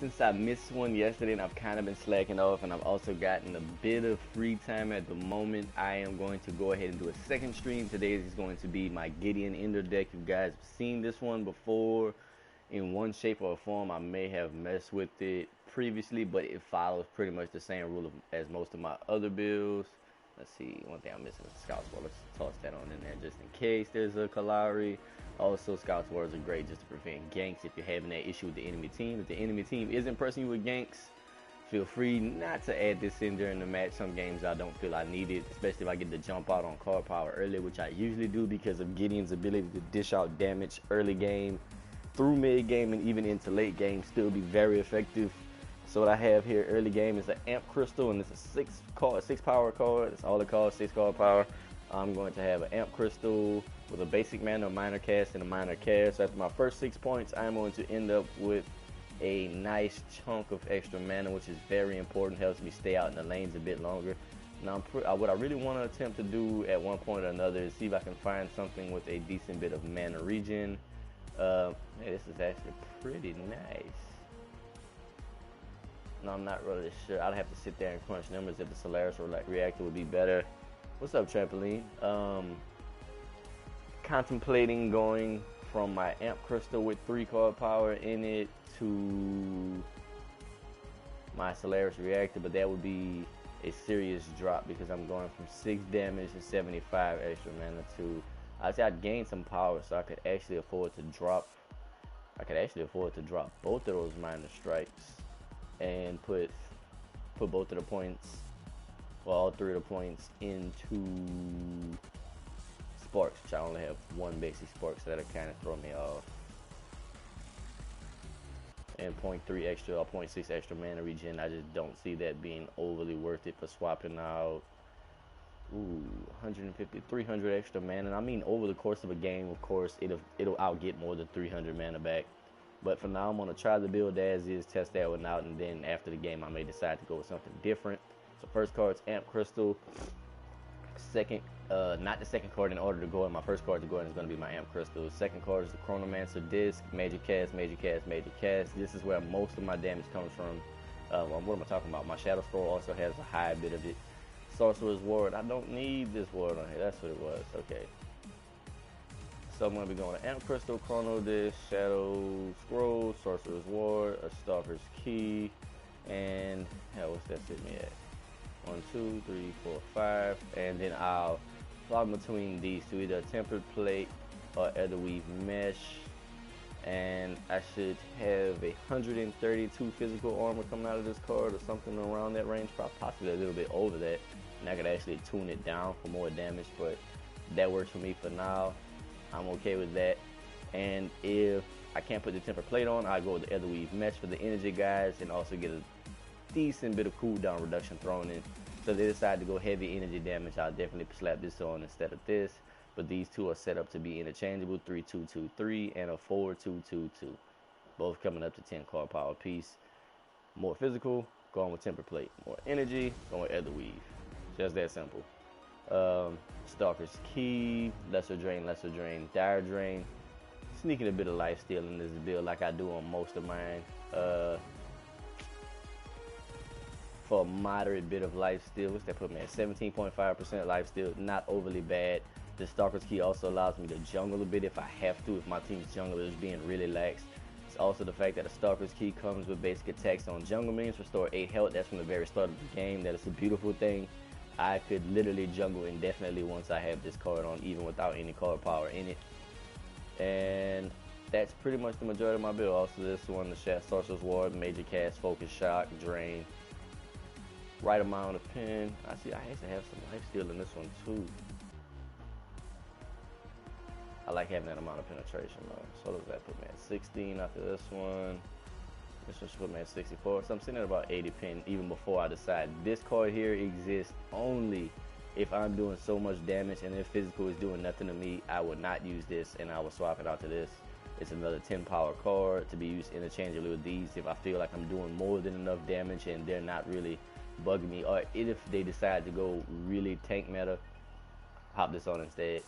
Since I missed one yesterday and I've kind of been slacking off and I've also gotten a bit of free time at the moment, I am going to go ahead and do a second stream. Today is going to be my Gideon Ender deck. You guys have seen this one before in one shape or form. I may have messed with it previously, but it follows pretty much the same rule as most of my other builds. Let's see, one thing I'm missing is the Scout Sword. Let's toss that on in there just in case there's a Kalari. Also, Scout Swords are great just to prevent ganks if you're having that issue with the enemy team. If the enemy team isn't pressing you with ganks, feel free not to add this in during the match. Some games I don't feel I need it, especially if I get to jump out on card power early, which I usually do because of Gideon's ability to dish out damage early game, through mid game, and even into late game, still be very effective. So what I have here early game is an Amp Crystal, and it's a six power card. That's all it costs, 6 card power. I'm going to have an Amp Crystal with a basic mana, a minor cast, and a minor cast. So after my first 6 points, I'm going to end up with a nice chunk of extra mana, which is very important. Helps me stay out in the lanes a bit longer. Now, what I really want to attempt to do at one point or another is see if I can find something with a decent bit of mana regen. Hey, this is actually pretty nice. No, I'm not really sure. I'd have to sit there and crunch numbers if the Solaris reactor would be better. What's up, Trampoline? Contemplating going from my Amp Crystal with 3 card power in it to my Solaris reactor, but that would be a serious drop because I'm going from 6 damage and 75 extra mana to, I'd say I'd gain some power, so I could actually afford to drop. Both of those minor strikes and put both of the points, well, all 3 of the points into Sparks, which I only have 1 basic Spark, so that'll kind of throw me off. And 0.3 extra or 0.6 extra mana regen, I just don't see that being overly worth it for swapping out. 150, 300 extra mana. And I mean, over the course of a game, of course, I'll get more than 300 mana back. But for now, I'm going to try the build as is, test that one out, and then after the game, I may decide to go with something different. So first card's Amp Crystal. Second, not the second card in order to go in. My first card to go in is going to be my Amp Crystal. Second card is the Chronomancer Disc. Major cast, major cast, major cast. This is where most of my damage comes from. What am I talking about? My Shadow Scroll also has a high bit of it. Sorcerer's Ward. I don't need this ward on here. That's what it was. Okay. So I'm going to be going to Amp Crystal, Chrono Disc, Shadow Scroll, Sorcerer's Ward, a Stalker's Key, and hell, what's that sitting me at? 1, 2, 3, 4, 5, and then I'll flop between these two, either a Tempered Plate or Etherweave Mesh, and I should have 132 physical armor coming out of this card or something around that range, possibly a little bit over that, and I could actually tune it down for more damage, but that works for me for now. I'm okay with that. And if I can't put the Tempered Plate on, I go with the Etherweave Mesh for the energy guys and also get a decent bit of cooldown reduction thrown in. So if they decide to go heavy energy damage, I'll definitely slap this on instead of this. But these two are set up to be interchangeable, 3-2-2-3 and a 4-2-2-2. Both coming up to 10 card power piece. More physical, going with Tempered Plate. More energy, going with Etherweave. Just that simple. Stalker's Key, Lesser Drain, Dire Drain. Sneaking a bit of lifesteal in this build like I do on most of mine. For a moderate bit of lifesteal, what's that put me at? 17.5% lifesteal, not overly bad. The Stalker's Key also allows me to jungle a bit if I have to, if my team's jungle is being really lax. It's also the fact that a Stalker's Key comes with basic attacks on jungle minions, restore 8 health. That's from the very start of the game. That is a beautiful thing. I could literally jungle indefinitely once I have this card on, even without any card power in it. And that's pretty much the majority of my build. Also this one, the Sorcerer's Ward, Major Cast, Focus Shock, Drain. Right amount of pen. I actually have some lifesteal in this one too. I like having that amount of penetration though. So does that put me at 16 after this one? This one should put me at 64. So I'm sitting at about 80 pen even before I decide. This card here exists only if I'm doing so much damage, and if physical is doing nothing to me, I would not use this and I would swap it out to this. It's another 10 power card to be used interchangeably with these if I feel like I'm doing more than enough damage and they're not really bugging me, or if they decide to go really tank meta, hop this on instead.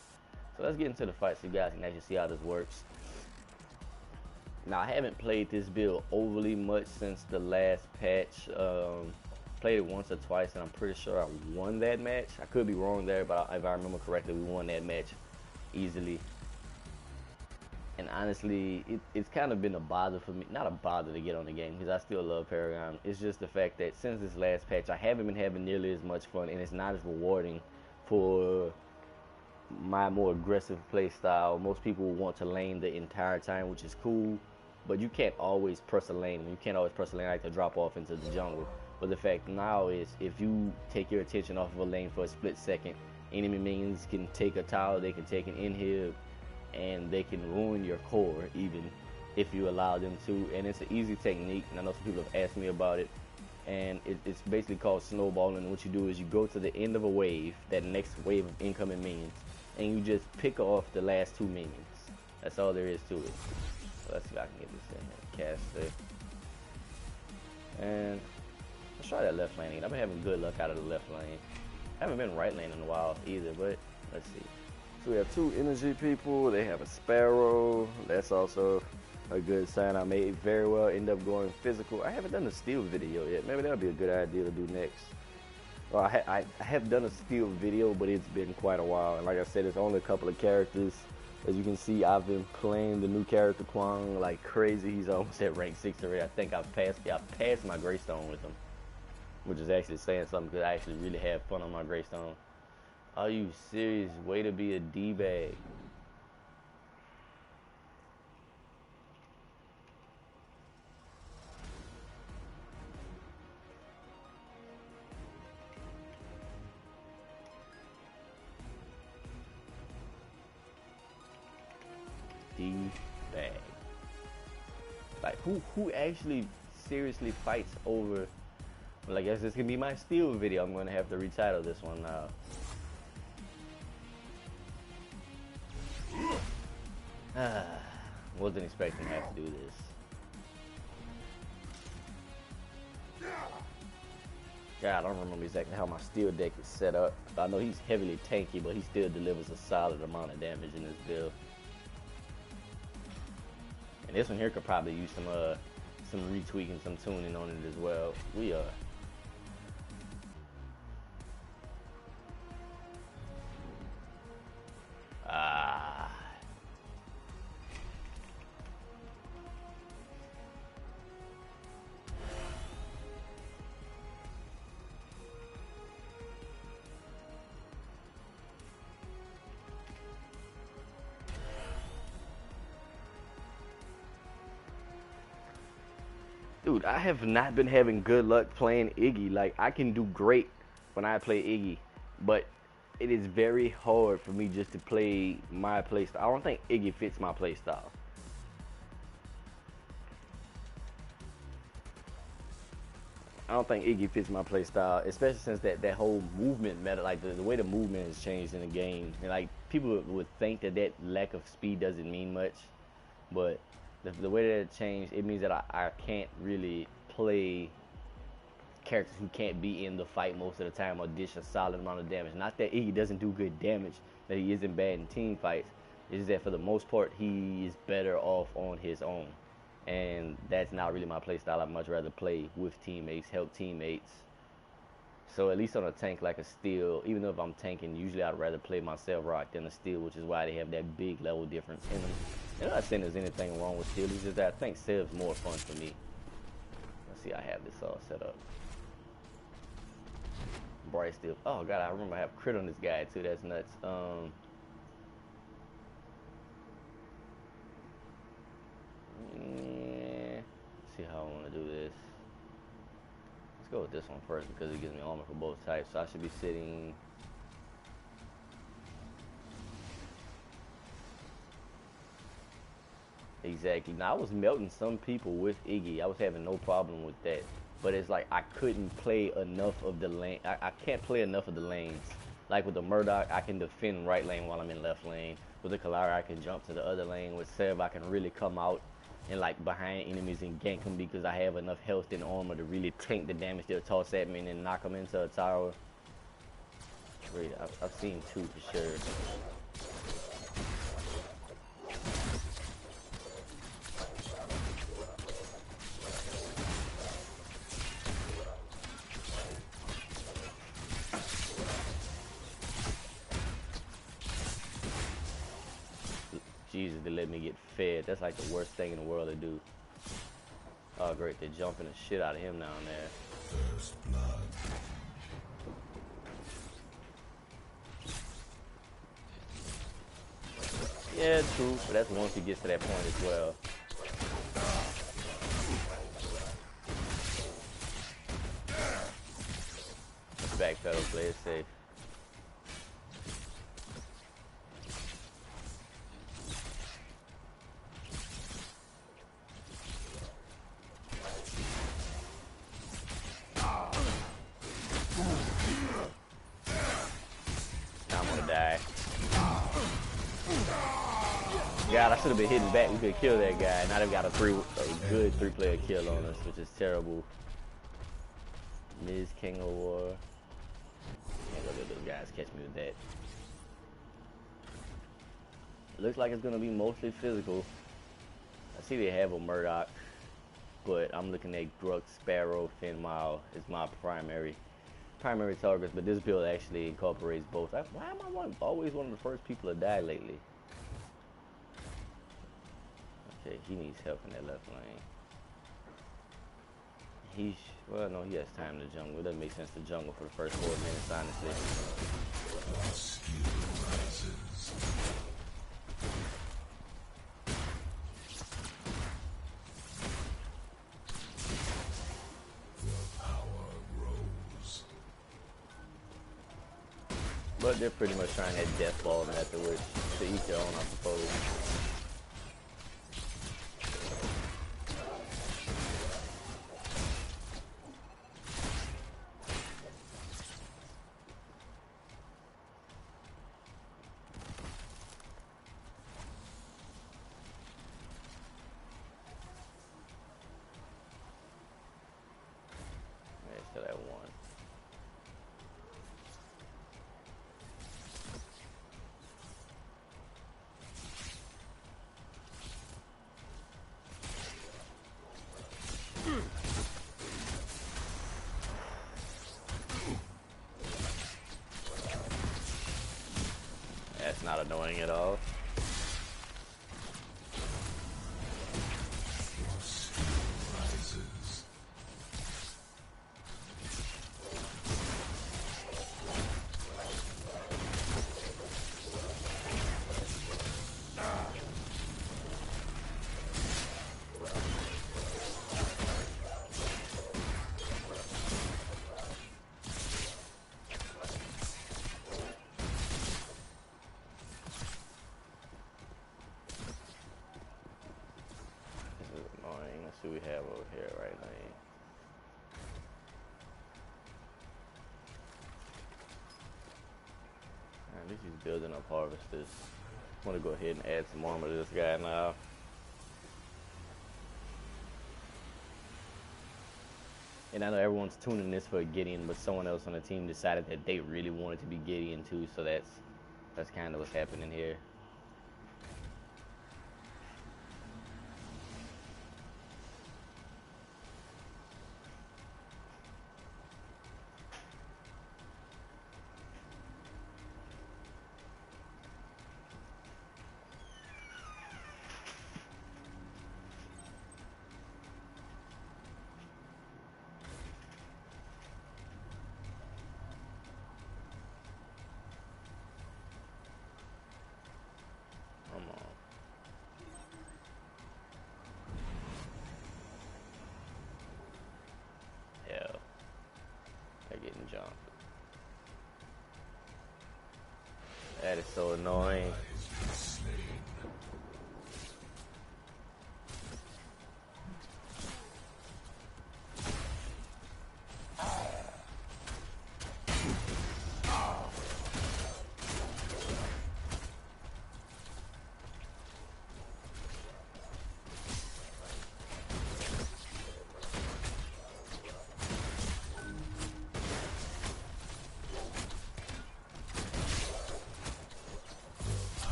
So let's get into the fight so you guys can actually see how this works. Now I haven't played this build overly much since the last patch. Played it once or twice, and I'm pretty sure I won that match. I could be wrong there, but if I remember correctly, we won that match easily. And honestly, it's kind of been a bother for me. Not a bother to get on the game, because I still love Paragon. It's just the fact that since this last patch, I haven't been having nearly as much fun, and it's not as rewarding for my more aggressive play style. Most people want to lane the entire time, which is cool, but you can't always press a lane. You can't always press a lane like to drop off into the jungle. But the fact now is, if you take your attention off of a lane for a split second, enemy minions can take a tower, they can take an inhib, and they can ruin your core even if you allow them to. And it's an easy technique, and I know some people have asked me about it. And it's basically called snowballing. And what you do is you go to the end of a wave, that next wave of incoming minions, and you just pick off the last 2 minions. That's all there is to it. So let's see if I can get this in there. Cast it. And let's try that left lane again. I've been having good luck out of the left lane. I haven't been right lane in a while either, but let's see. So we have 2 energy people. They have a Sparrow. That's also a good sign. I may very well end up going physical. I haven't done a steal video yet. Maybe that would be a good idea to do next. Well, I have done a steal video, but it's been quite a while. And like I said, it's only a couple of characters. As you can see, I've been playing the new character Kwang like crazy. He's almost at rank 6 already. I think I've passed my Greystone with him, which is actually saying something, because I actually really have fun on my Greystone. Are you serious? Way to be a D-bag. D-bag. Like, who actually seriously fights over? Well, I guess this can be my steal video. I'm going to have to retitle this one now. Wasn't expecting to have to do this. God, I don't remember exactly how my steel deck is set up. I know he's heavily tanky, but he still delivers a solid amount of damage in this build. And this one here could probably use some retweaking, some tuning on it as well. We are. Dude, I have not been having good luck playing Iggy. Like, I can do great when I play Iggy, but it is very hard for me just to play my playstyle. I don't think Iggy fits my playstyle. I don't think Iggy fits my playstyle, especially since that whole movement meta, like the way the movement has changed in the game. And like, people would think that lack of speed doesn't mean much, but the way that it changed, it means that I can't really play characters who can't be in the fight most of the time or dish a solid amount of damage. Not that Iggy doesn't do good damage, that he isn't bad in team fights. It's just that for the most part, he is better off on his own. And that's not really my play style. I'd much rather play with teammates, help teammates. So at least on a tank like a steel, even though if I'm tanking, usually I'd rather play myself rock than a steel, which is why they have that big level difference in them. And I'm not saying there's anything wrong with steel, it's just that I think Sev's more fun for me. Let's see, I have this all set up. Bright steel. Oh god, I remember I have crit on this guy too, that's nuts. Yeah. Let's see how I want to do this. Let's go with this one first because it gives me armor for both types. So I should be sitting. Exactly. Now I was melting some people with Iggy. I was having no problem with that. But it's like I couldn't play enough of the lane. I can't play enough of the lanes. Like with the Murdoch, I can defend right lane while I'm in left lane. With the Khaimera, I can jump to the other lane. With Sev, I can really come out and like behind enemies and gank them because I have enough health and armor to really tank the damage they'll toss at me and then knock them into a tower. Great, I've seen two for sure. Jesus, they let me get fed. That's like the worst thing in the world to do. Oh, great. They're jumping the shit out of him down there. First blood. Yeah, true. But that's once he gets to that point as well. Backpedal, play it safe. God, I should have been hitting back. We could kill that guy. Now they've got a good three-player kill on us, which is terrible. Ms. King of War. Can't let those guys catch me with that. Looks like it's gonna be mostly physical. I see they have a Murdoch, but I'm looking at Grux, Sparrow, Finmile is my primary targets. But this build actually incorporates both. Why am I always one of the first people to die lately? Okay, he needs help in that left lane. Well, no, he has time in the jungle. It doesn't make sense to jungle for the first 4 minutes, honestly. But they're pretty much trying that death ball method, which to each their own, I suppose. That's not annoying at all. Let's see what we have over here right now. At least he's building up harvesters. I want to go ahead and add some armor to this guy now. And I know everyone's tuning this for Gideon, but someone else on the team decided that they really wanted to be Gideon too, so that's kind of what's happening here. Jump. That is so annoying.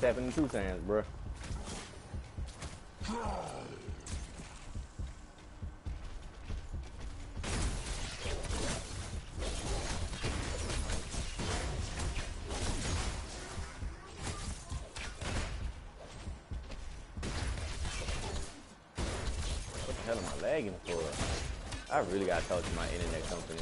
Happening 2 times, bro. What the hell am I lagging for? I really gotta talk to my internet company.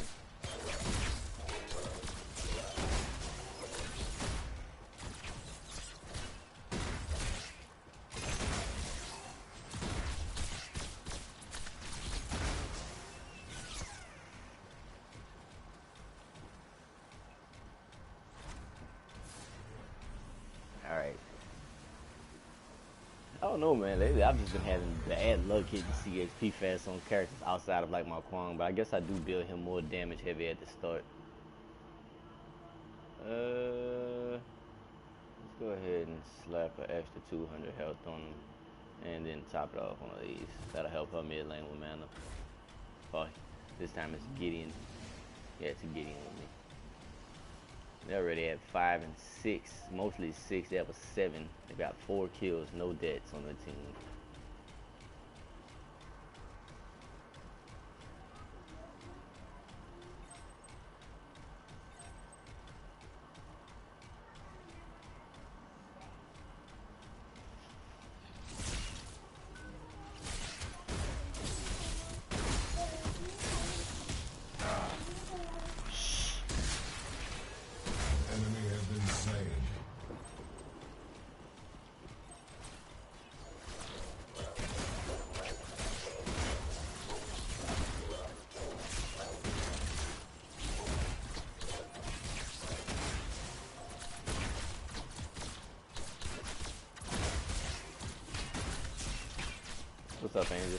Alright. I don't know, man. Lately, I've just been having bad luck hitting CXP fast on characters outside of like my Kwang, but I guess I do build him more damage heavy at the start. Let's go ahead and slap an extra 200 health on him, and then top it off one of these. That'll help her mid lane with mana. Oh, this time it's Gideon. Yeah, it's a Gideon with me. They already had 5 and 6, mostly 6. That was 7. They got 4 kills, no deaths on the team. What's up, Angel?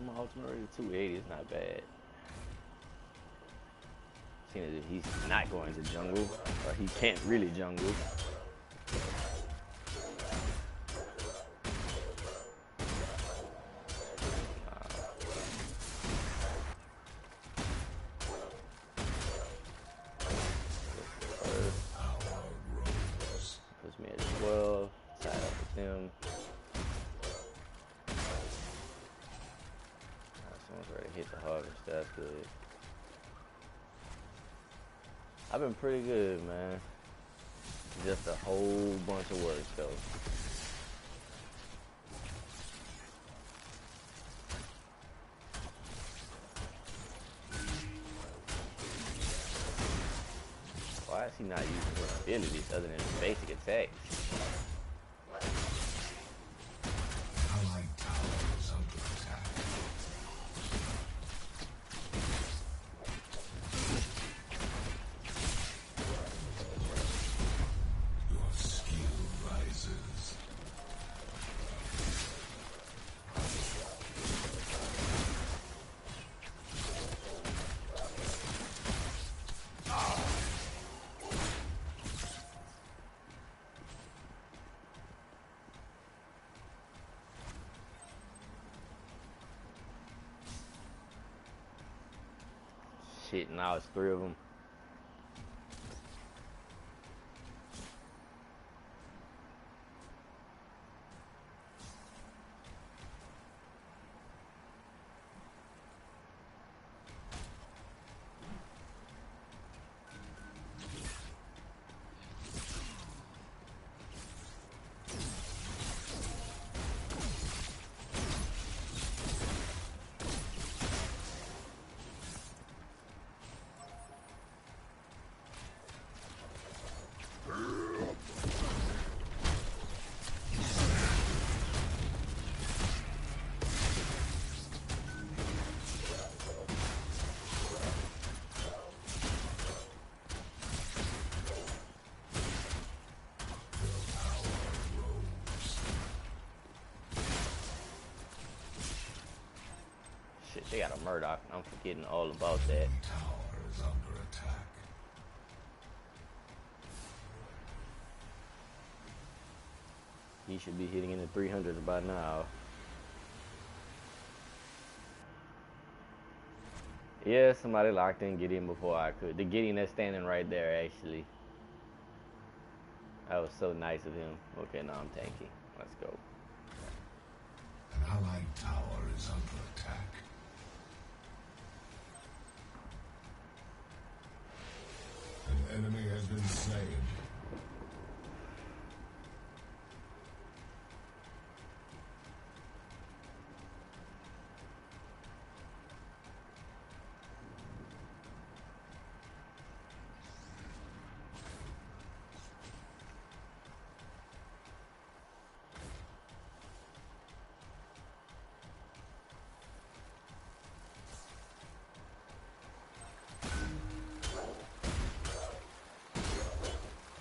My ultimate rate of 280 is not bad. Seeing as if he's not going to jungle, or he can't really jungle. Puts me at 12, tied up with them. Someone's already hit the harvest, that's good. I've been pretty good, man. Just a whole bunch of work, though. Why is he not using his abilities other than his basic attacks? Shit, now it's 3 of them. shit, they got a Murdoch. I'm forgetting all about that. Tower is under attack. He should be hitting in the 300s by now. Yeah, somebody locked in Gideon before I could. The Gideon that's standing right there, actually. That was so nice of him. Okay, now I'm tanky. Let's go. An allied tower is under attack. An enemy has been slain.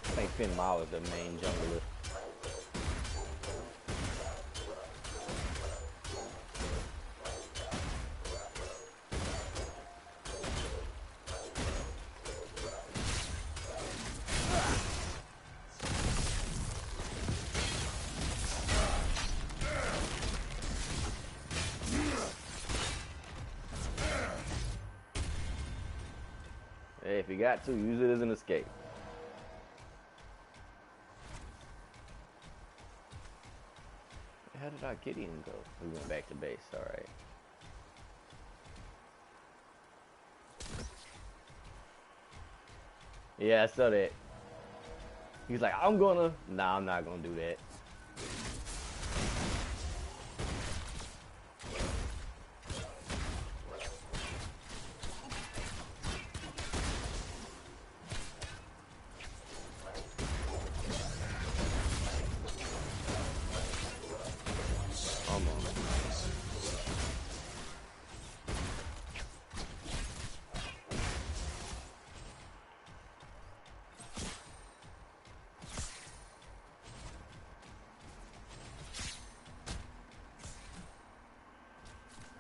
I think Finn Ma was the main jungler. Hey, if you got to, use it as an escape. How did our Gideon go? We went back to base, alright. Yeah, I saw that. He's like, I'm gonna... Nah, I'm not gonna do that.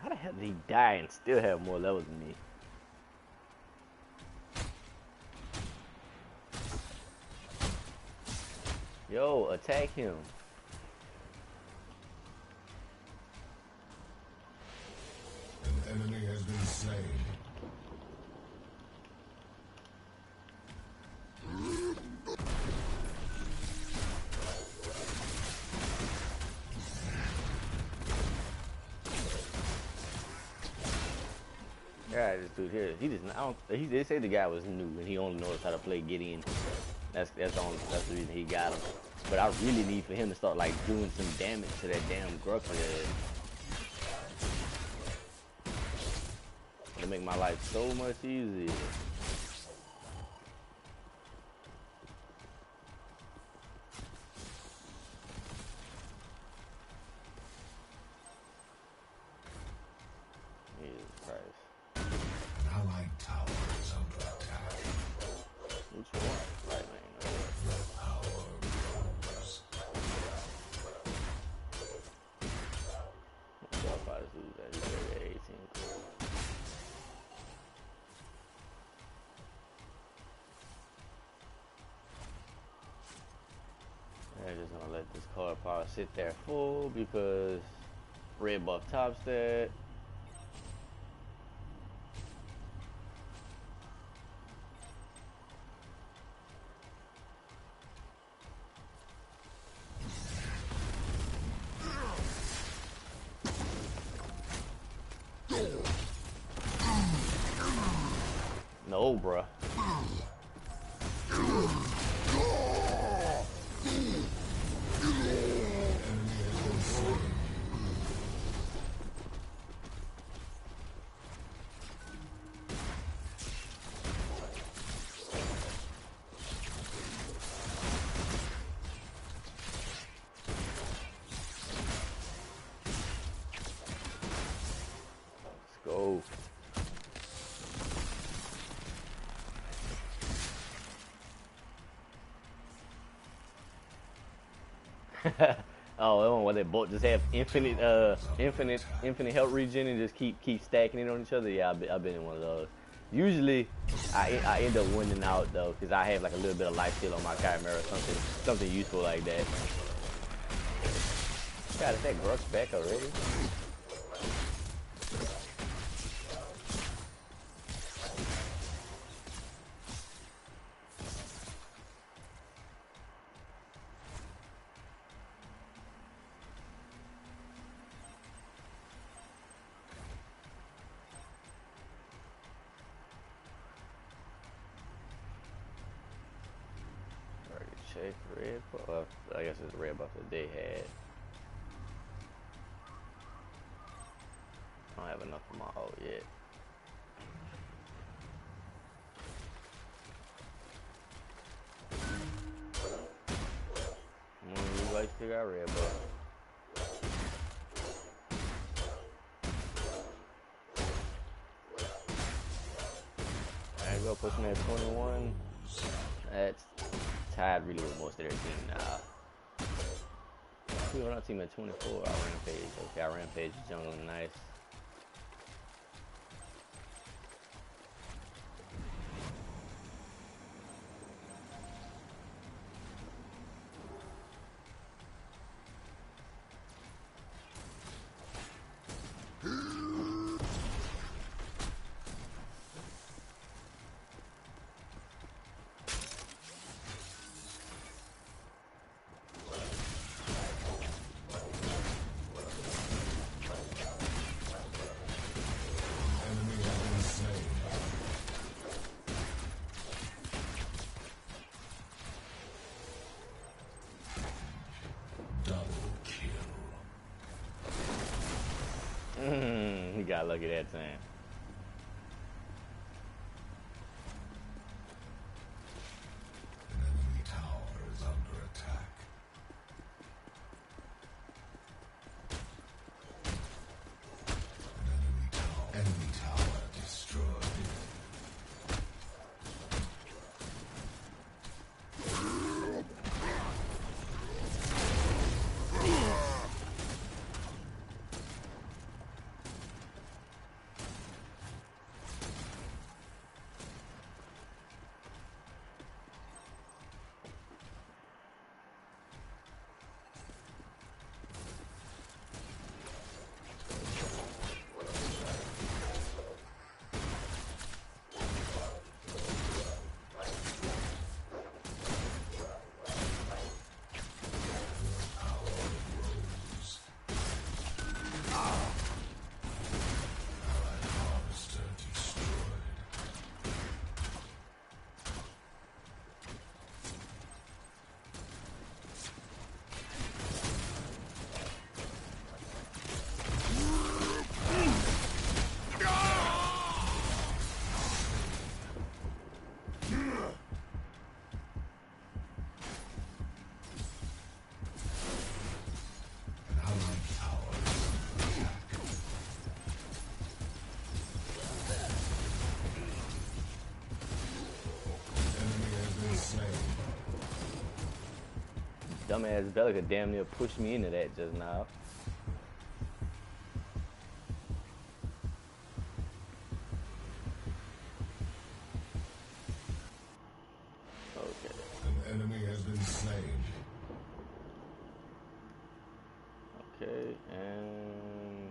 How the hell did he die and still have more levels than me? Yo, attack him. An enemy has been slain. Yeah, this dude here, he just, they say the guy was new and he only knows how to play Gideon. That's the reason he got him. But I really need for him to start like doing some damage to that damn Gruffhead. It'll make my life so much easier. Jesus Christ. An allied tower is under attack. Which one? Right, man. The power grows. Starfighters lose that. He's already at 18. Cool. I'm just gonna let this card power sit there full because red buff top stat. No, bruh. Let's go. Oh, that one where they both just have infinite health regen and just keep stacking it on each other. Yeah, I've been in one of those. Usually, I end up winning out though, cause I have like a little bit of life steal on my Khaimera or something useful like that. God, is that Grux back already? Check red buff. Well, I guess it's the red buff that they had. I don't have enough for my ult yet. You like to figure out red buff. There you go, pushing at 21. That's tied really with most of their team now. We're on our team at 24. Our rampage. Okay, our rampage is jungle nice. He got lucky that time. An enemy tower is under attack. Enemy tower destroyed. Dumbass Belica damn near pushed me into that just now. Okay. An enemy has been slain. Okay, and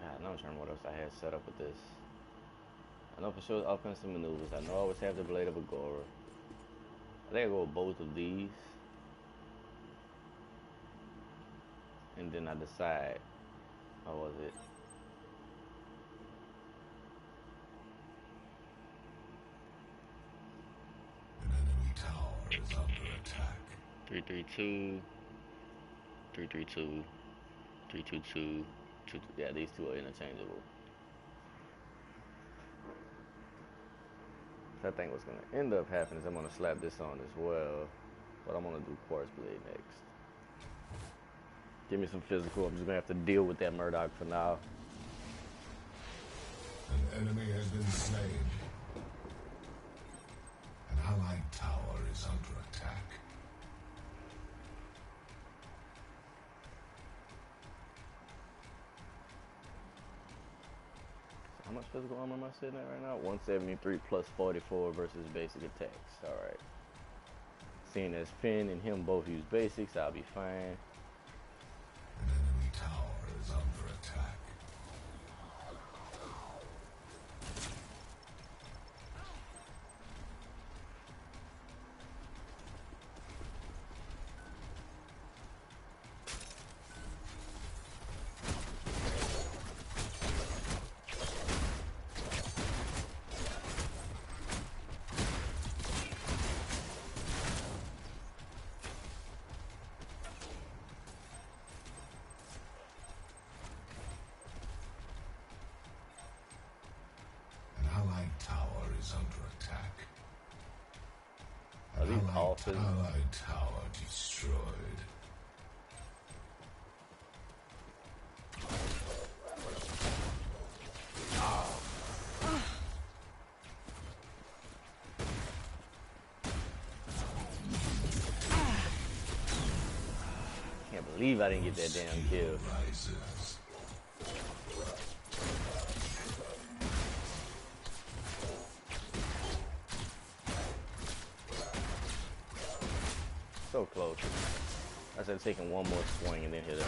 God, I'm not sure what else I had set up with this. I know for sure offensive maneuvers. I know I always have the Blade of Agora. I think I go with both of these. And then I decide, what was it? An enemy tower is under attack. 3-3-2, 3-3-2, 3-2-2, 2-2. Yeah, these two are interchangeable. So I think what's going to end up happening is I'm going to slap this on as well. But I'm going to do Quartz Blade next. Give me some physical. I'm just going to have to deal with that Murdoch for now. An enemy has been slain. allied tower is under attack. How much physical armor am I sitting at right now? 173 plus 44 versus basic attacks. Alright. Seeing as Finn and him both use basics, I'll be fine. An enemy tower is under attack. Tower is under attack. Are these all physical? Allied tower destroyed. Can't believe I didn't get that damn kill. Rises. So close. I said taking one more swing and then hit it.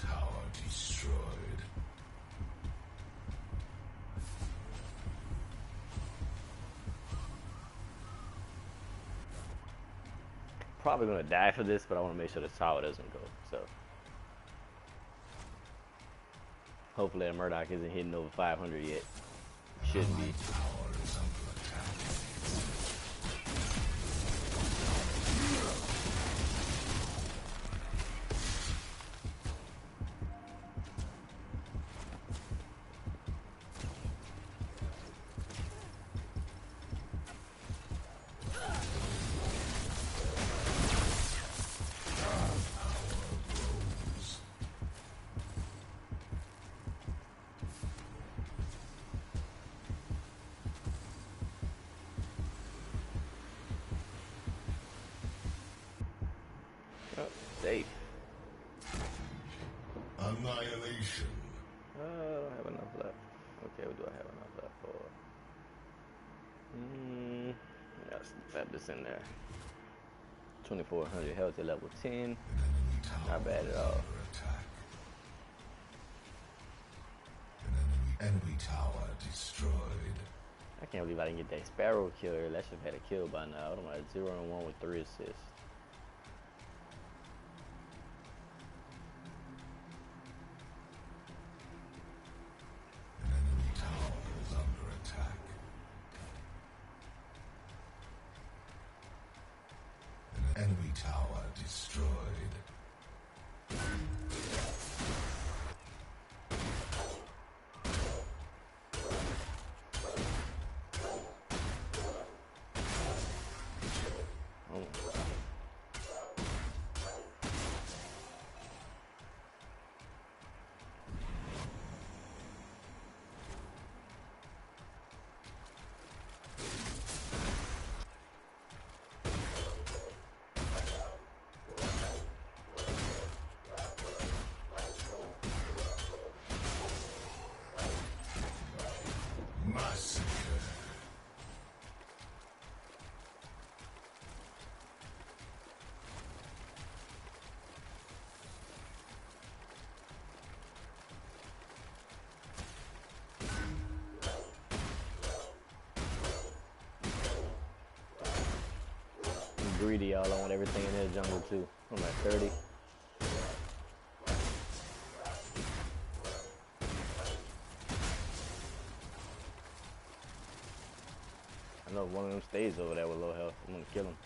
Tower destroyed. Probably gonna die for this, but I want to make sure the tower doesn't go. So hopefully that Murdoch isn't hitting over 500 yet. Should be. Tower is under attack. Safe. Annihilation. I don't have enough left. Okay, what do I have enough left for? Let's slap this in there. 2400 health at level 10. Not bad at all. Enemy tower destroyed. I can't believe I didn't get that Sparrow kill. That should have had a kill by now. I'm at 0-1 with 3 assists. Enemy tower is under attack. Enemy tower destroyed. Massacre. greedy, y'all. I want everything in the jungle too. I'm at 30. I know one of them stays over there with low health. I'm gonna kill him.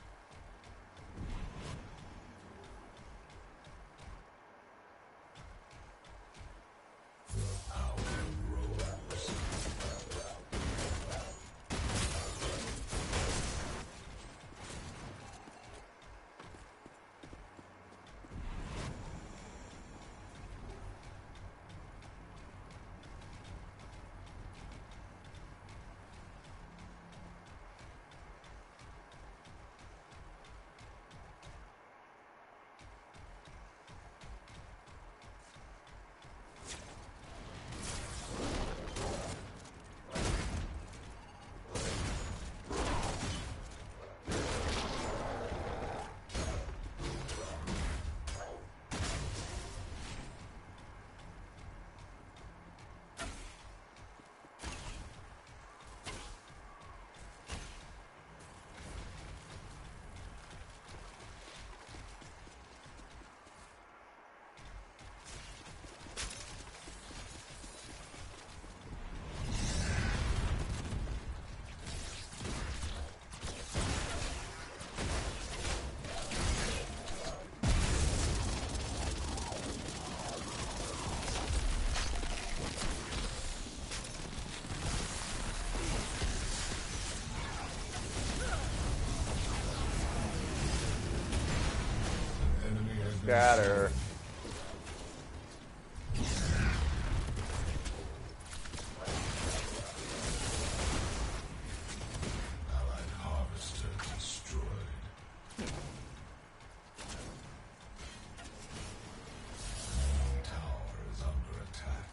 Got her. Allied harvester destroyed. Tower is under attack.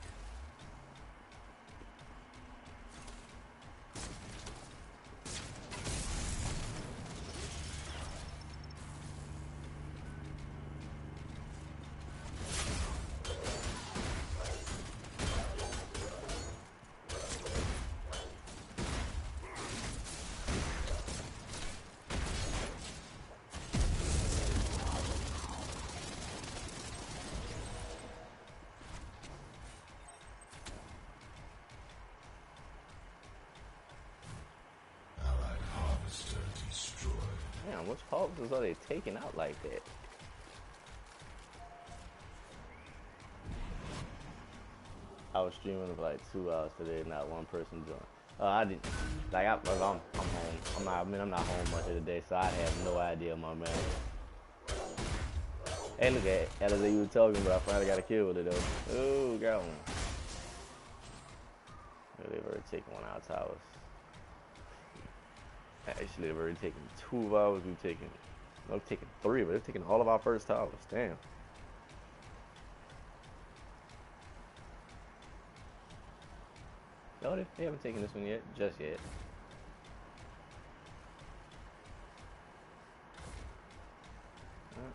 Damn, which hogs are they taking out like that? I was streaming for like 2 hours today, not one person joined. I didn't, like, I'm home. I'm not home much of the day, so I have no idea, my man. Hey, look at that as you were talking about. I finally got a kill with it though. Ooh, got one. They've already taken one out of towers. Actually, they've already taken 2 of ours. We've taken 3, but they've taken all of our first towers. Damn. No, they haven't taken this one yet, just yet.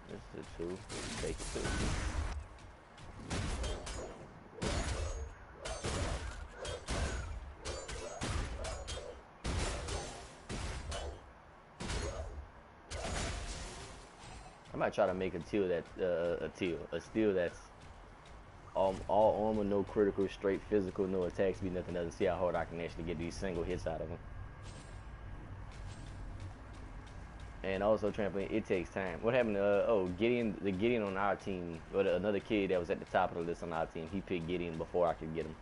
This is a 2. Take it 2. I might try to make a steel that's all armor, no critical, straight physical, no attacks, be nothing other. See how hard I can actually get these single hits out of them. And also trampoline, it takes time. What happened to Gideon on our team, or another kid that was at the top of the list on our team, he picked Gideon before I could get him.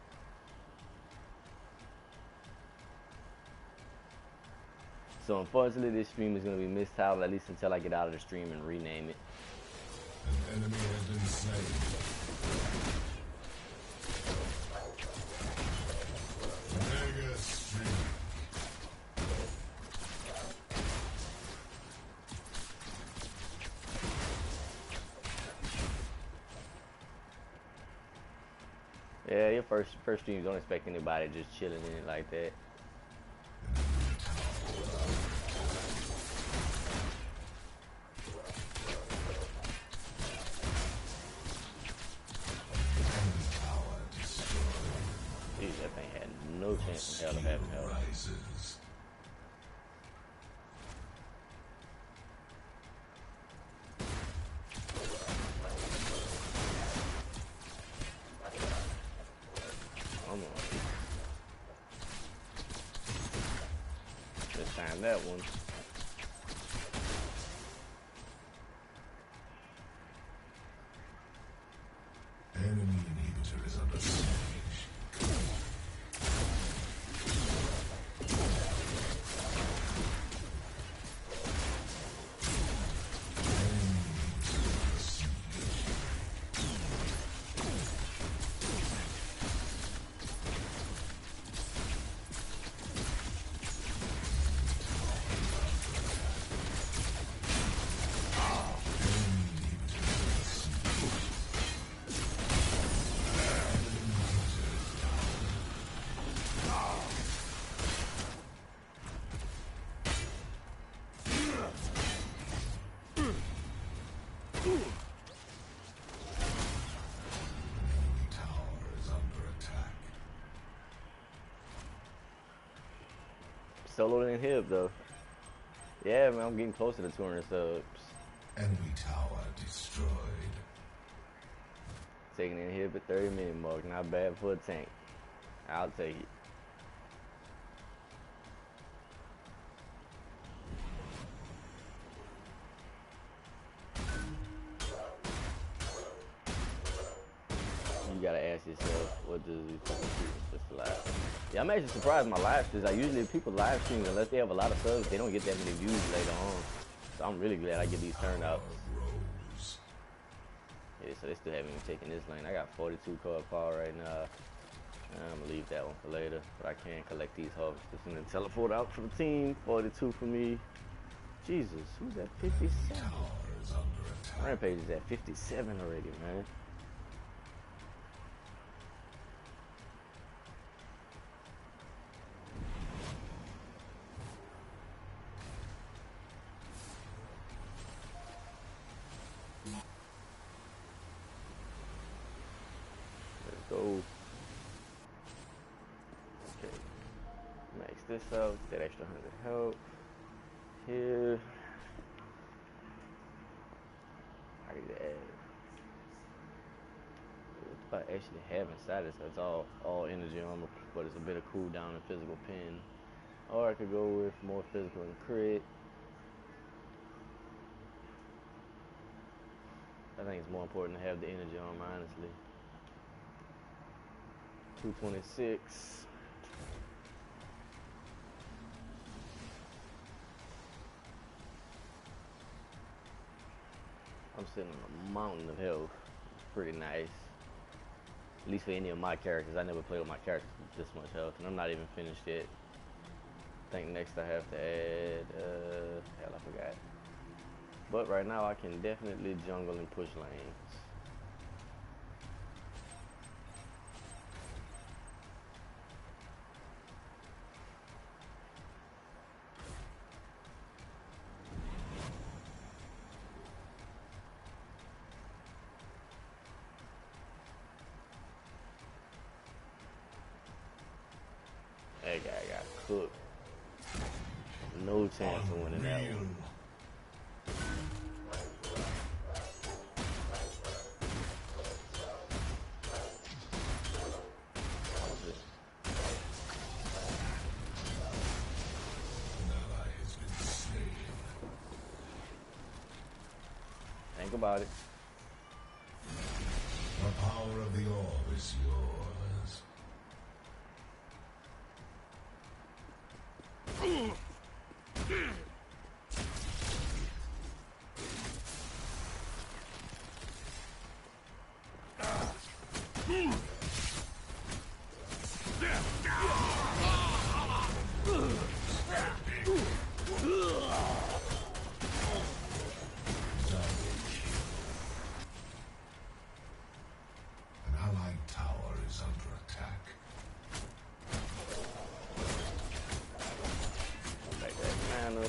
So unfortunately, this stream is going to be mistitled, at least until I get out of the stream and rename it. An enemy has been slain. Mega stream. Yeah, your first stream, don't expect anybody just chilling in it like that. Dude, that thing had no chance in hell of having hell. taking that one. Enemy inhibitor is under siege. Solo and hip though. Yeah, man, I'm getting close to the 200 subs. Enemy tower destroyed. Taking in hip at 30-minute mark. Not bad for a tank. I'll take it. You gotta ask yourself, what does these fucking people just alive? Yeah, I'm actually surprised my live streams. Like, usually people live streams, unless they have a lot of subs, they don't get that many views later on. So I'm really glad I get these turnouts. Yeah, so they still haven't even taken this lane. I got 42 card power right now. I'm gonna leave that one for later, but I can collect these harvesters and then teleport out for the team. 42 for me. Jesus, who's at 57? Rampage is at 57 already, man. Let's go. Okay. Max this out. That extra 100 help. Here. I need to add. What I actually have inside it, so it's all energy armor, but it's a bit of cooldown and physical pin. Or I could go with more physical and crit. I think it's more important to have the energy armor, honestly. 226. I'm sitting on a mountain of health. It's pretty nice. At least for any of my characters. I never played with my characters with this much health, and I'm not even finished yet. I think next I have to add, hell, I forgot. But right now I can definitely jungle and push lanes. That guy got cooked. No chance of winning that one. Think about it. The power of the orb is yours. An allied tower is under attack. Take that mana.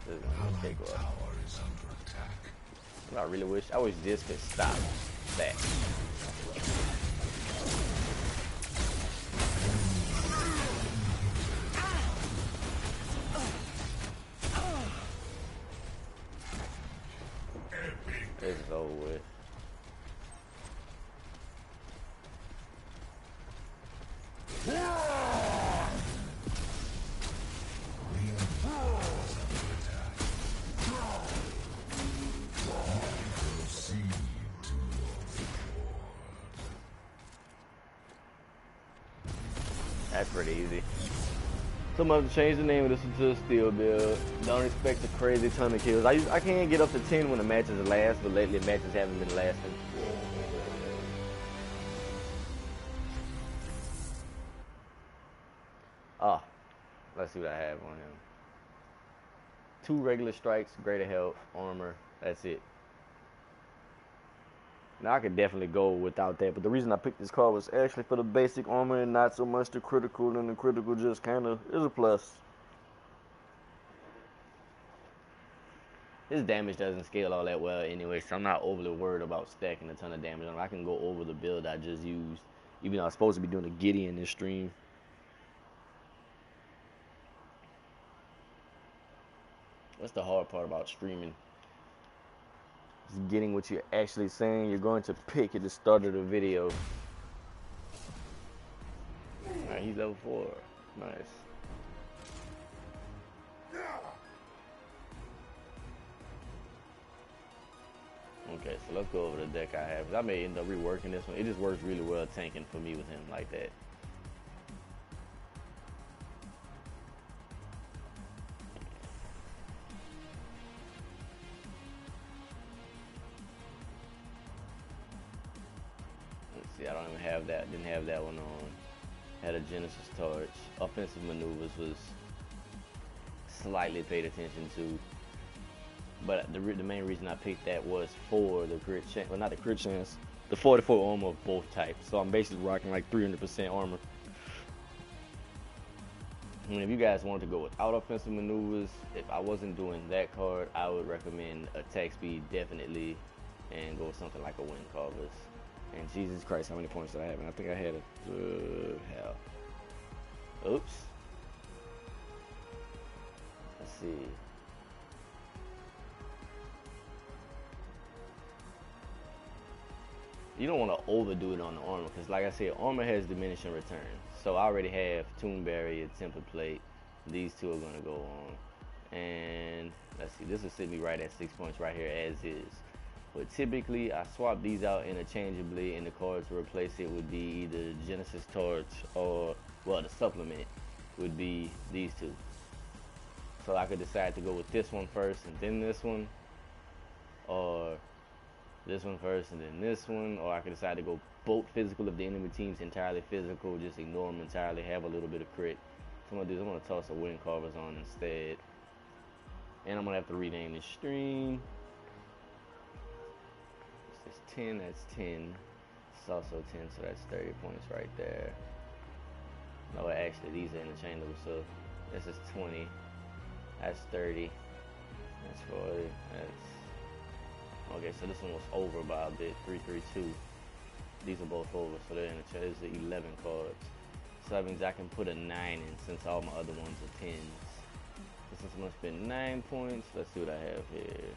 This is gonna take off. Tower is under attack. I wish this could stop that. This is over with. That's pretty easy. So I'm going to change the name of this one to a steel build. Don't expect a crazy ton of kills. I can't get up to 10 when the matches last, but lately matches haven't been lasting. Oh, let's see what I have on him. 2 regular strikes, greater health, armor. That's it. Now I could definitely go without that, but the reason I picked this card was actually for the basic armor and not so much the critical, and the critical just kind of is a plus. His damage doesn't scale all that well anyway, so I'm not overly worried about stacking a ton of damage. I can go over the build I just used, even though I was supposed to be doing a Giddy in this stream. That's the hard part about streaming. Just getting what you're actually saying you're going to pick at the start of the video. Alright, he's level 4. Nice. Okay, so let's go over the deck I have. I may end up reworking this one. It just works really well tanking for me with him like that. Let's see, I don't even have that. Didn't have that one on. Had a Genesis Torch. Offensive maneuvers was slightly paid attention to. But the main reason I picked that was for the crit chance, well not the crit chance, the 44 armor of both types. So I'm basically rocking like 300% armor. And if you guys wanted to go without offensive maneuvers, if I wasn't doing that card, I would recommend attack speed definitely, and go with something like a Wind Carvers. And Jesus Christ, how many points did I have? And I think I had a good hell. Oops. Let's see. You don't want to overdo it on the armor, because like I said, armor has diminishing returns. So I already have Tomb Barrier, Temper Plate. These two are going to go on. And let's see, this will sit me right at 6 points right here as is. But typically I swap these out interchangeably, and the card to replace it would be either Genesis Torch or, well, the supplement would be these two. So I could decide to go with this one first and then this one, or this one first and then this one, or I could decide to go both physical if the enemy team's entirely physical, just ignore them entirely, have a little bit of crit. So I'm gonna toss a Wind Carvers on instead. And I'm gonna have to rename this stream. This is 10, that's 10. It's also 10, so that's 30 points right there. No, actually these are interchangeable, so this is 20. That's 30. That's 40. That's okay, so this one was over by a bit, 332. These are both over, so they're interchangeable. This is 11 cards. So that means I can put a 9 in since all my other ones are 10s. So since I'm going to spend 9 points, let's see what I have here.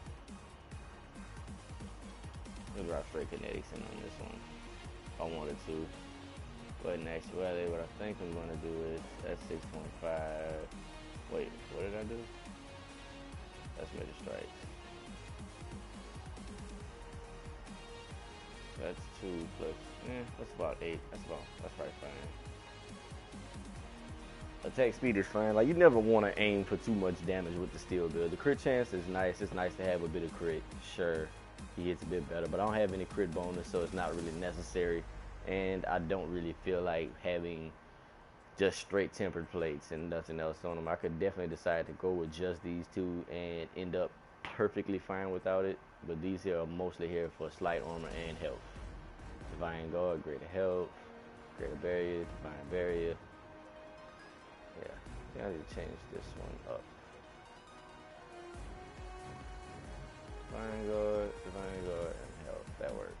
Let's drop straight kinetics in on this one if I wanted to. But in actuality, what I think I'm going to do is, that's 6.5. Wait, what did I do? That's major strikes. That's 2 plus, that's about 8. That's probably fine. Attack speed is fine. Like, you never want to aim for too much damage with the steel build. The crit chance is nice. It's nice to have a bit of crit. Sure, he gets a bit better, but I don't have any crit bonus, so it's not really necessary. And I don't really feel like having just straight tempered plates and nothing else on them. I could definitely decide to go with just these two and end up perfectly fine without it. But these here are mostly here for slight armor and health. Divine Guard, greater health, greater barrier, divine barrier. Yeah, I need to change this one up. Divine Guard, and health. That works.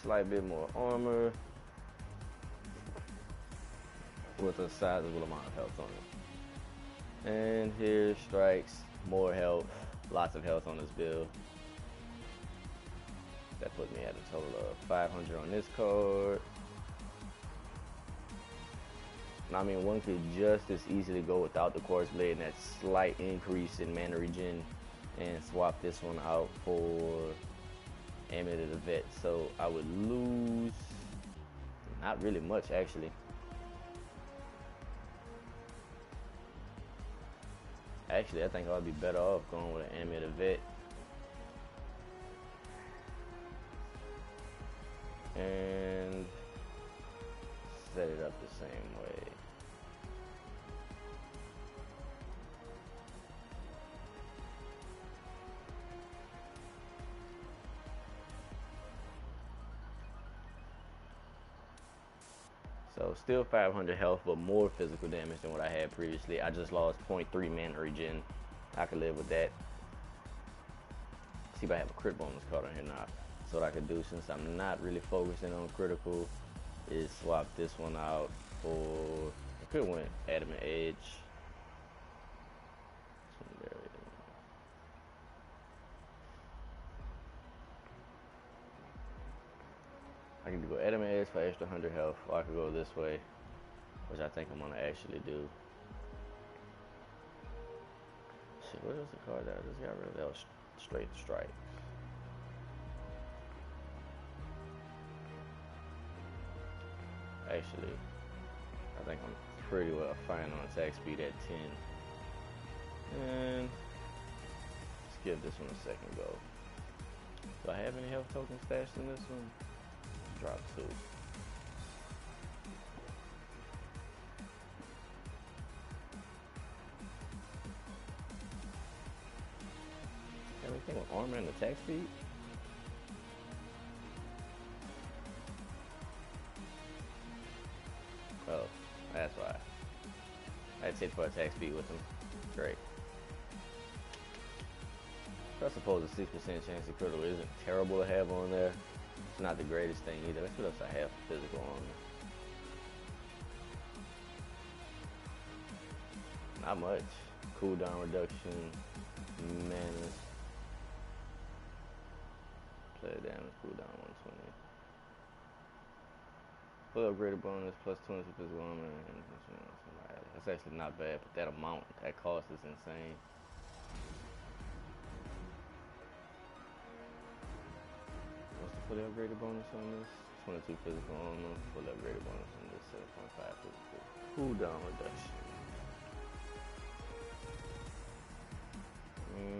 Slight bit more armor with a sizable amount of health on it. And here, strikes, more health, lots of health on this build. That put me at a total of 500 on this card. I mean, one could just as easily go without the Quartz Blade and that slight increase in mana regen and swap this one out for Amulet of the Vet. So I would lose not really much actually. Actually, I think I'll be better off going with an animated vet. And set it up the same way. So still 500 health, but more physical damage than what I had previously. I just lost 0.3 mana regen. I could live with that. See if I have a crit bonus card on here now. So what I could do, since I'm not really focusing on critical, is swap this one out for, I could have went Adamant Edge. I can go Adamant Edge for extra 100 health, or I could go this way, which I think I'm gonna actually do. Shit, what was the card that I just got rid of? That was Straight Strike. Actually, I think I'm pretty well fine on attack speed at 10. And let's give this one a second go. Do I have any health tokens stashed in this one? Drop 2. Everything with armor and attack speed? Oh, that's why. I'd hit for attack speed with him. Great. I suppose a 6% chance of critical isn't terrible to have on there. It's not the greatest thing either. Let's put up to half physical armor. Not much. Cooldown reduction, mana. Player damage, cooldown 120. Full upgraded bonus, plus 20 physical armor. That's actually not bad, but that amount, that cost is insane. What's the fully upgraded bonus on this? 22 physical armor, fully upgraded bonus on this, 7.5 physical. Cooldown reduction.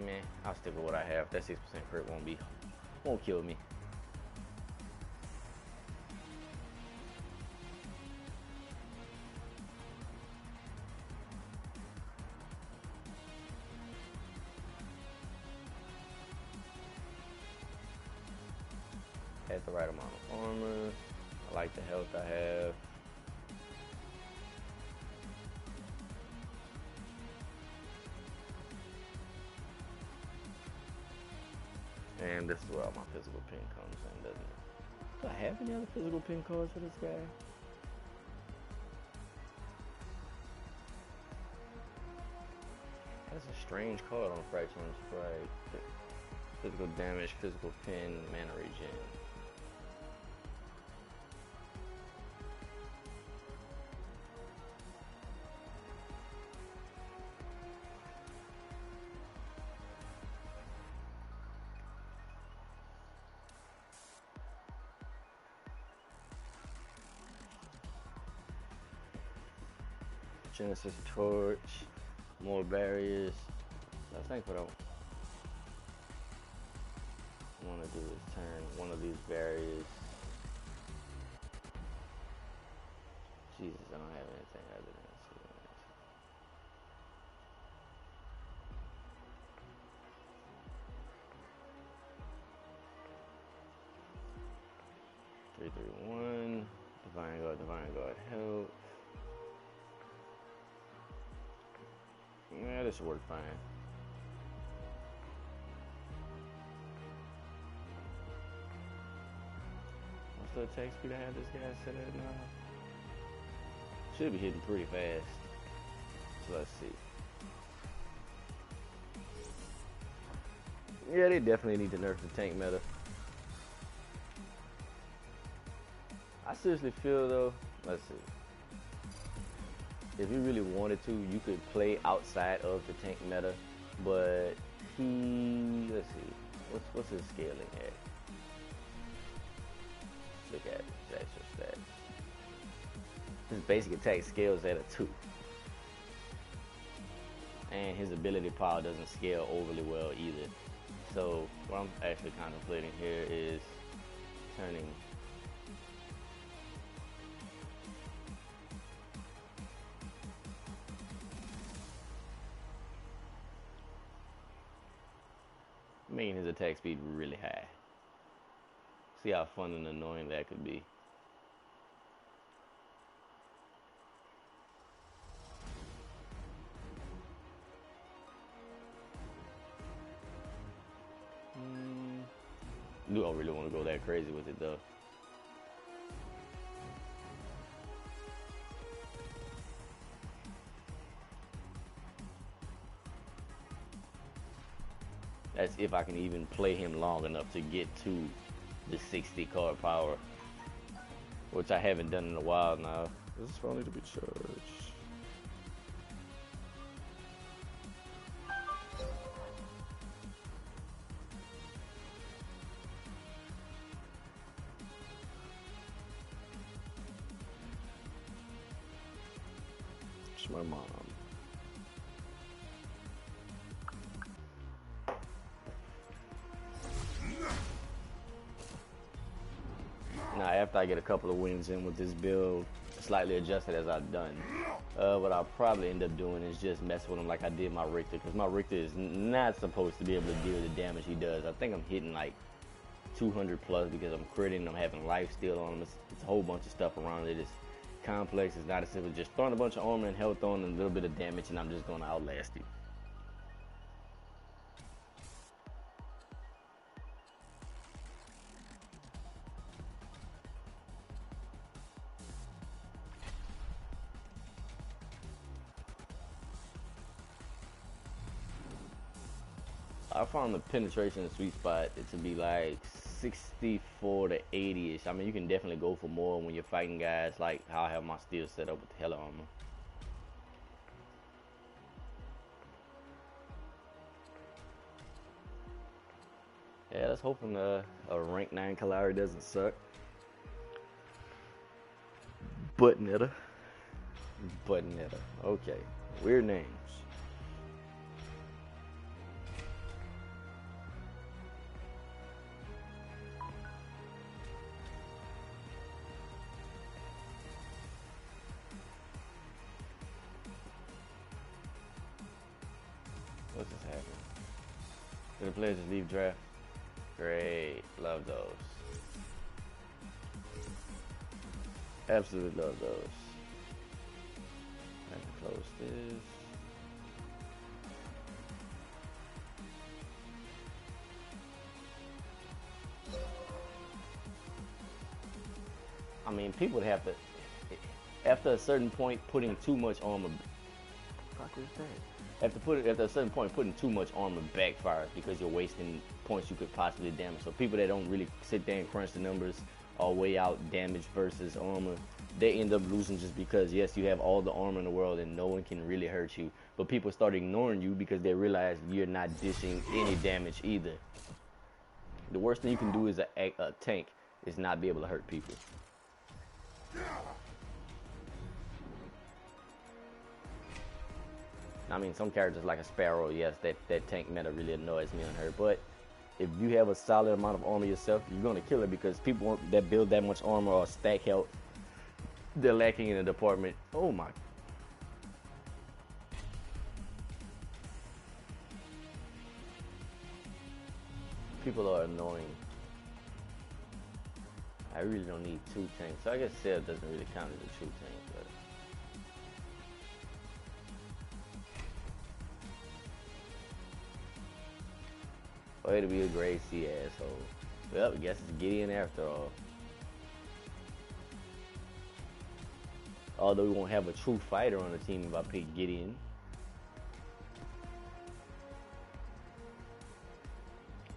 Meh, I'll stick with what I have. That 6% crit won't kill me. Had the right amount of armor. I like the health I have. And this is where all my physical pin comes in, doesn't it? Do I have any other physical pin cards for this guy? That's a strange card on Fracturing Strike. Physical damage, physical pin, mana regen. Genesis Torch, more barriers. I think what I want to do is turn one of these barriers. Jesus, I don't have anything other than this. 3-3-1. Divine Guard help. Yeah, this should work fine. What's the attack speed I have this guy set at now? Should be hitting pretty fast. So let's see. Yeah, they definitely need to nerf the tank meta. I seriously feel though, let's see. If you really wanted to, you could play outside of the tank meta, but let's see, what's his scaling at? Look at his actual stats. His basic attack scales at a 2. and his ability power doesn't scale overly well either. So what I'm actually contemplating here is turning making his attack speed really high. See how fun and annoying that could be. You don't really want to go that crazy with it though. That's if I can even play him long enough to get to the 60 card power, which I haven't done in a while now. This is finally to be charged. It's my mom. Now, after I get a couple of wins in with this build, slightly adjusted as I've done, what I'll probably end up doing is just mess with him like I did my Richter, because my Richter is not supposed to be able to deal the damage he does. I think I'm hitting like 200 plus because I'm critting, I'm having life steal on him. It's a whole bunch of stuff around it. It's complex. It's not as simple as just throwing a bunch of armor and health on and a little bit of damage, and I'm just going to outlast you. I found the penetration sweet spot to be like 64 to 80-ish. I mean, you can definitely go for more when you're fighting guys like how I have my steel set up with the hella armor. Yeah, let's hope a rank 9 Khaimera doesn't suck. Buttonetta. Buttonetta. Okay. Weird names. What's this happening? Did the players just leave draft? Great. Love those. Absolutely love those. I have to close this. I mean, people have to, after a certain point, putting too much armor. Fuck is that? After a certain point, putting too much armor backfires because you're wasting points you could possibly damage. So people that don't really sit there and crunch the numbers or weigh out damage versus armor, they end up losing just because, yes, you have all the armor in the world and no one can really hurt you. But people start ignoring you because they realize you're not dishing any damage either. The worst thing you can do as a tank is not be able to hurt people. I mean, some characters like a Sparrow, yes, that tank meta really annoys me on her. But if you have a solid amount of armor yourself, you're going to kill her because people that build that much armor or stack health, they're lacking in the department. Oh my. People are annoying. I really don't need 2 tanks. So I guess Cell doesn't really count as a true tank, but. Way to be a Grade C asshole. Well, I guess it's Gideon after all. Although we won't have a true fighter on the team if I pick Gideon.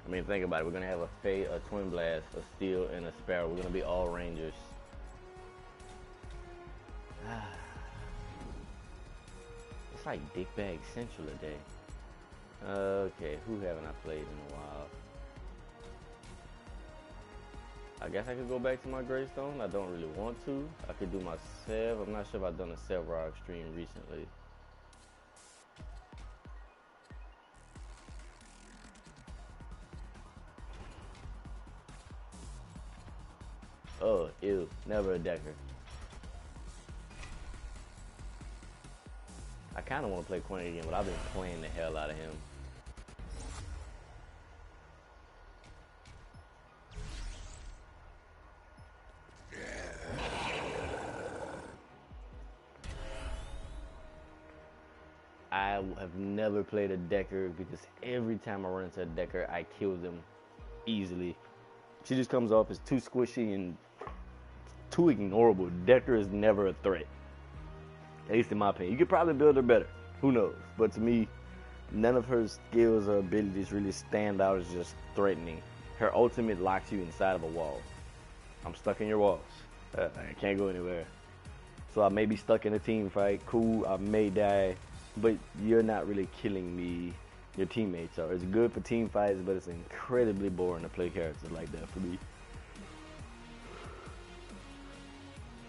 I mean, think about it. We're going to have a Faye, a Twin Blast, a Steel, and a Sparrow. We're going to be all Rangers. It's like Dickbag Central today. Okay, who haven't I played in a while? I guess I could go back to my Greystone. I don't really want to. I could do my Sev. I'm not sure if I've done a Sev Rock stream recently. Oh, ew. Never a decker. I kind of want to play Quinn again, but I've been playing the hell out of him. I have never played a decker because every time I run into a decker, I kill them easily. She just comes off as too squishy and too ignorable. Decker is never a threat. At least in my opinion. You could probably build her better. Who knows? But to me, none of her skills or abilities really stand out as just threatening. Her ultimate locks you inside of a wall. I'm stuck in your walls. I can't go anywhere. So I may be stuck in a team fight. Cool, I may die. But you're not really killing me. Your teammates are. It's good for team fights, but it's incredibly boring to play characters like that for me.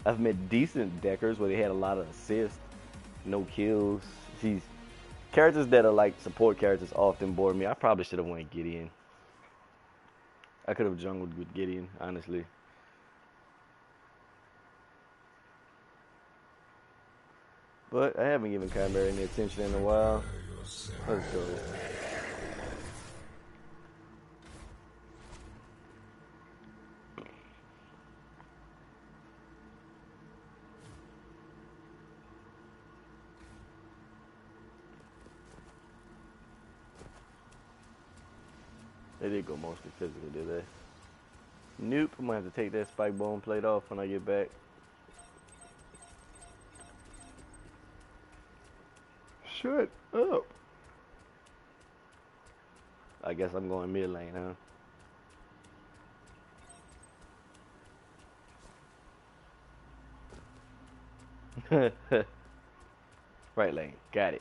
I've met decent deckers where they had a lot of assists, no kills. Characters that are like support characters often bore me. I probably should have went Gideon. I could have jungled with Gideon, honestly. But I haven't given Khaimera any attention in a while. Let's go. They did go mostly physical, did they? Nope, I'm gonna have to take that spike bone plate off when I get back. Shut up. I guess I'm going mid lane, huh? Right lane, got it.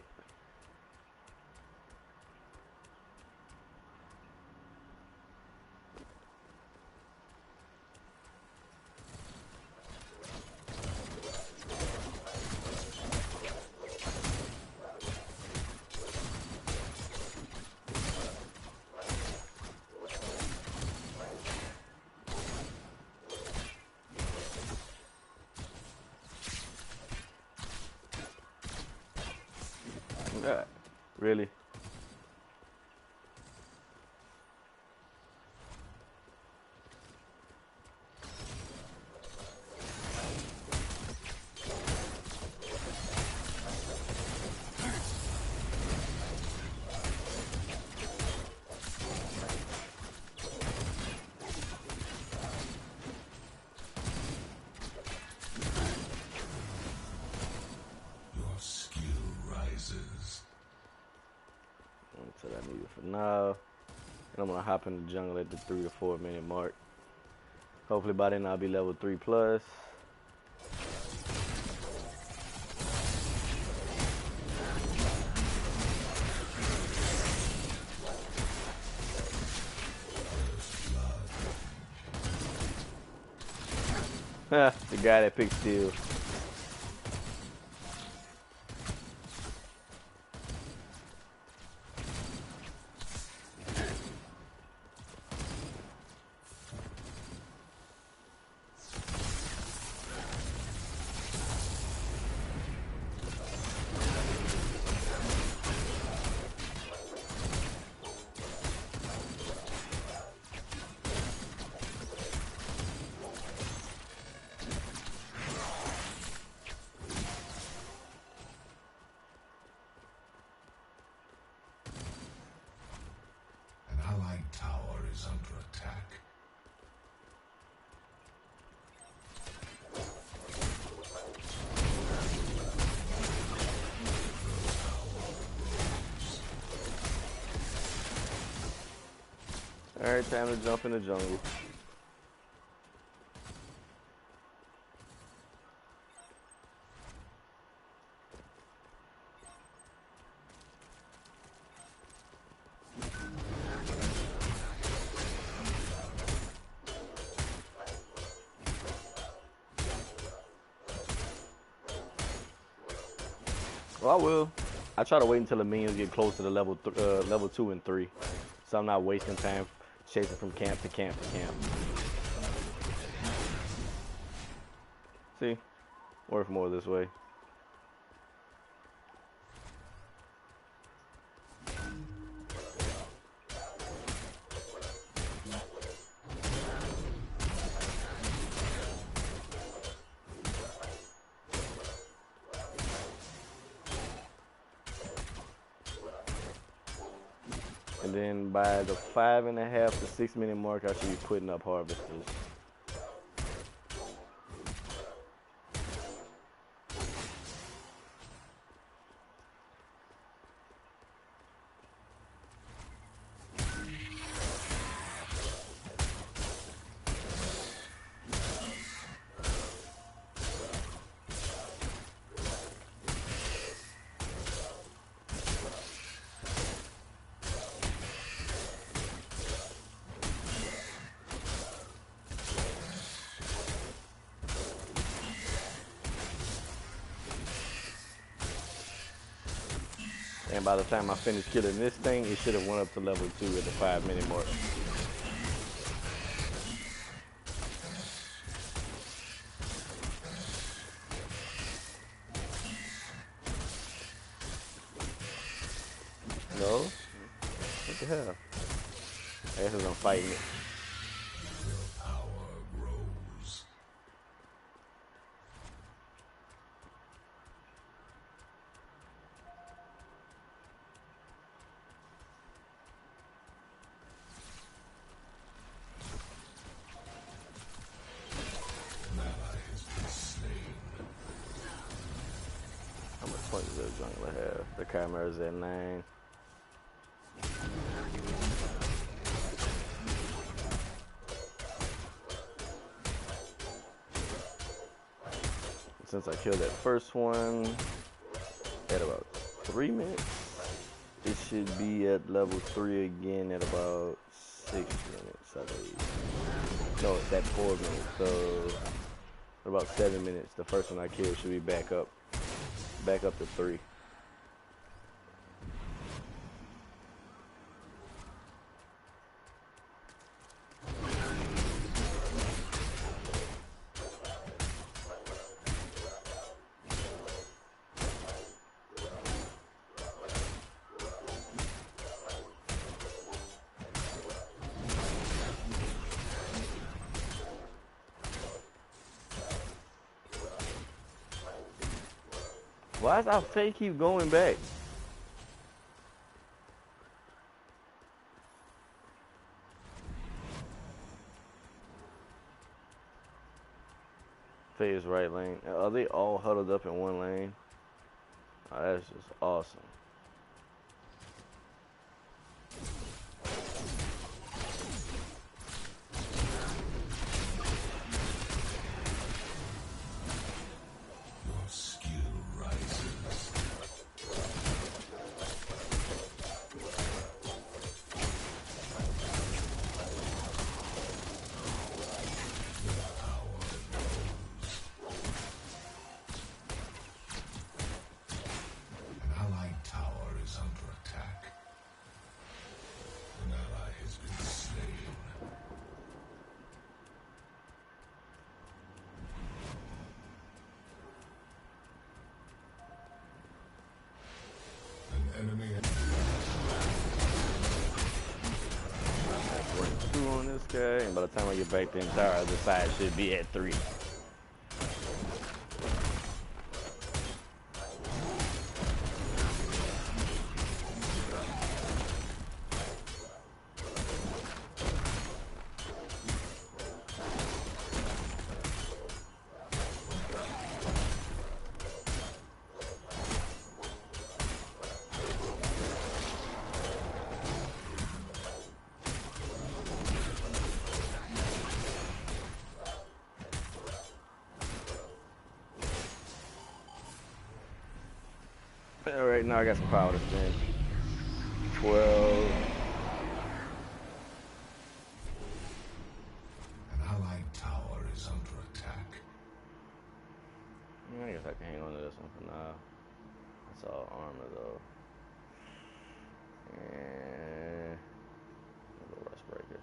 Really? So that need it for now. And I'm gonna hop in the jungle at the 3 to 4 minute mark. Hopefully by then I'll be level 3 plus. The guy that picked steel. Tower is under attack. Alright, time to jump in the jungle. Well, I will. I try to wait until the minions get close to the level 2 and 3, so I'm not wasting time chasing from camp to camp to camp. See, worth more this way. And then by the 5.5 to 6 minute mark, I should be putting up harvesters. And by the time I finish killing this thing, it should have went up to level 2 at the 5 minute mark. No? What the hell? I guess I'm fighting it. How much points does the jungler have? The Khaimera's at 9. Since I killed that first one at about 3 minutes, it should be at level 3 again at about 6 minutes, I believe. No, it's at 4 minutes, so about 7 minutes. The first one I killed should be back up to 3. Why does our fate keep going back? Faye's right lane. Are they all huddled up in one lane? Oh, that's just awesome. Rank 2 on this guy, and by the time I get back, the entire other side should be at 3. Alright, now I got some power to spend. 12. An allied tower is under attack. I guess I can hang on to this one for now. That's all armor though. And a rust breaker.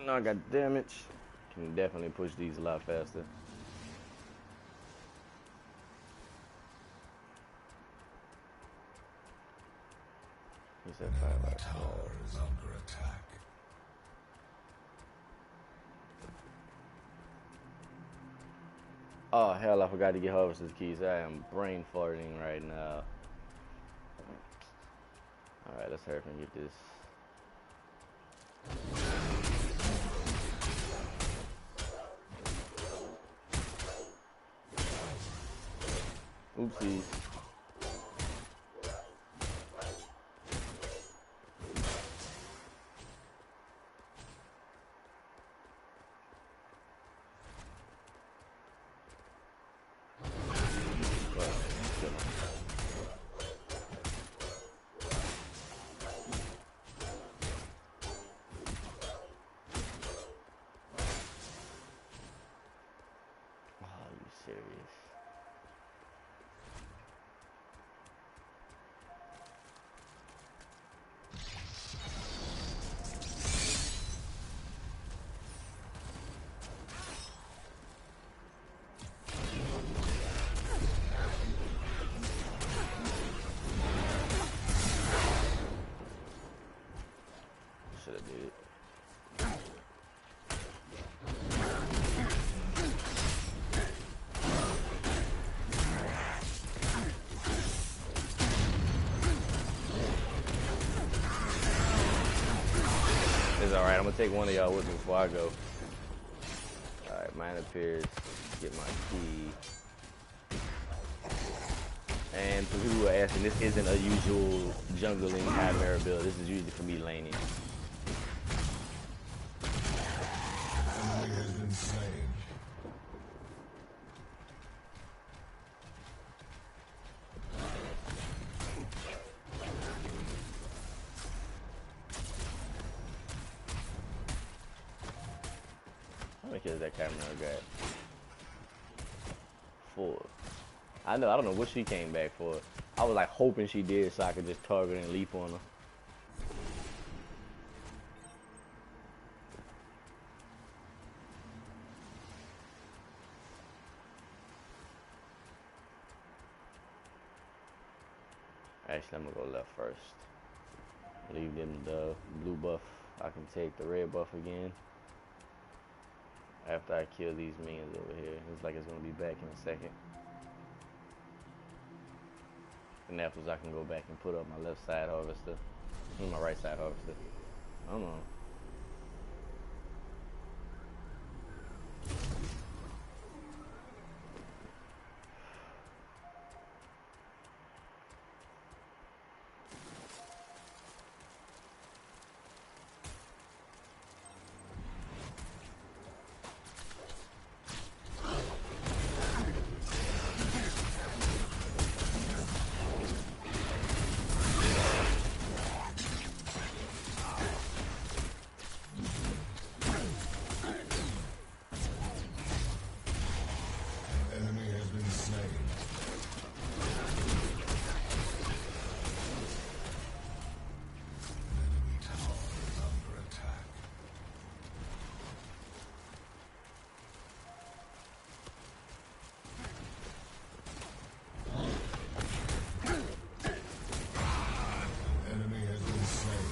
Now I got damage. Can definitely push these a lot faster. He said An 5 enemy out of 12. tower is under attack. Oh hell, I forgot to get Harvester's keys. I am brain farting right now. Alright, let's hurry up and get this. Oopsies. Are you serious? Should have did it. It's alright, I'm gonna take one of y'all with me before I go. Alright, mine appears. Get my key. And for people who are asking, this isn't a usual jungling Khaimera build. This is usually for me laning. Enemy has been slain. How many kills that Khaimera got? 4. I don't know what she came back for. I was like hoping she did so I could just target and leap on her. Actually, I'm gonna go left first. Leave them the blue buff. I can take the red buff again. After I kill these minions over here. Looks like it's gonna be back in a second. And afterwards I can go back and put up my left side harvester. And my right side harvester. Come on. Enemy has been slain. An enemy tower is under attack. An enemy has been slain.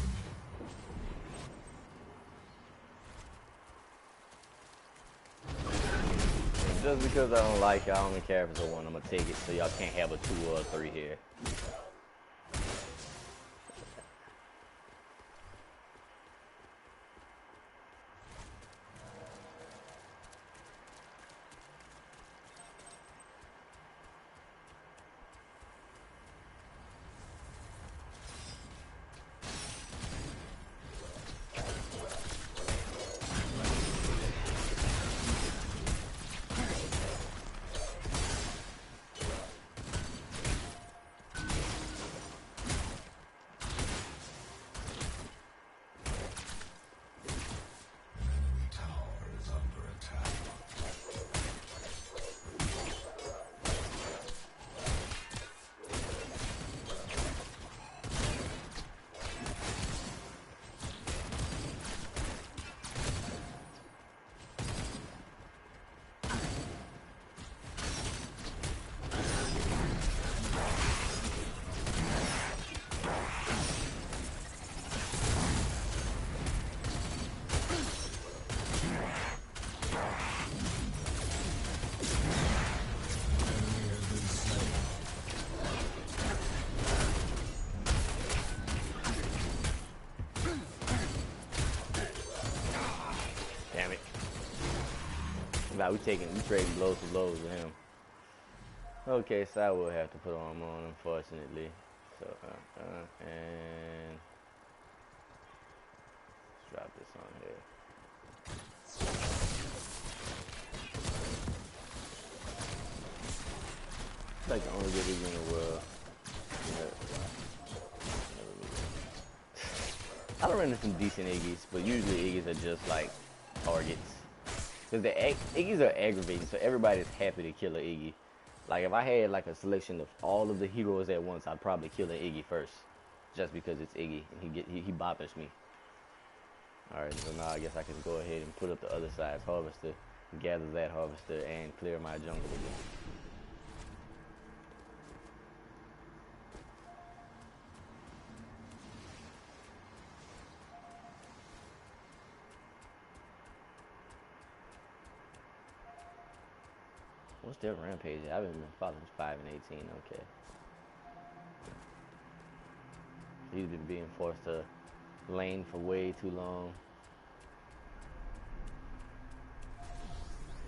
Just because I don't like it, I don't care if it's a 1, I'm gonna take it so y'all can't have a 2 or a 3 here. Nah, we trading blows for blows with him. Okay, so I will have to put armor on, unfortunately. So, and let's drop this on here. It's like the only good Iggy in the world. I don't run into some decent Iggies, but usually Iggies are just like targets. Because the Iggies are aggravating, so everybody's happy to kill an Iggy. Like if I had like a selection of all of the heroes at once, I'd probably kill an Iggy first, just because it's Iggy and he bothers me. All right, so now I guess I can go ahead and put up the other side's harvester, gather that harvester, and clear my jungle again. What's their rampage? I haven't been following 5 and 18. Okay. He's been being forced to lane for way too long.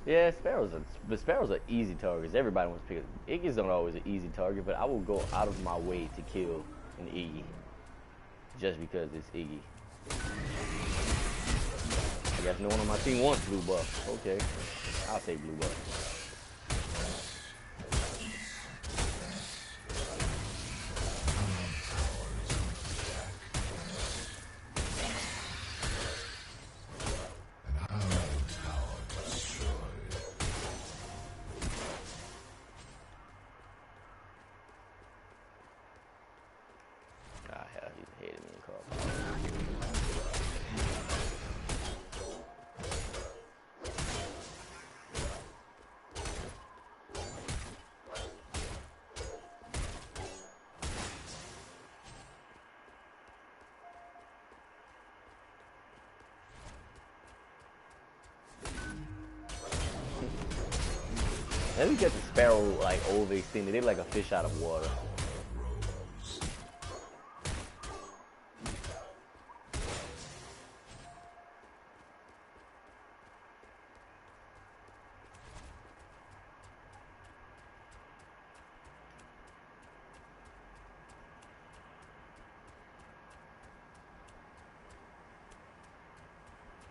Yeah, Sparrows are easy targets. Everybody wants to pick it. Iggy's not always an easy target, but I will go out of my way to kill an Iggy just because it's Iggy. I guess no one on my team wants blue buff. Okay, I'll take blue buff. Let me get the Sparrow like overextended. They're like a fish out of water.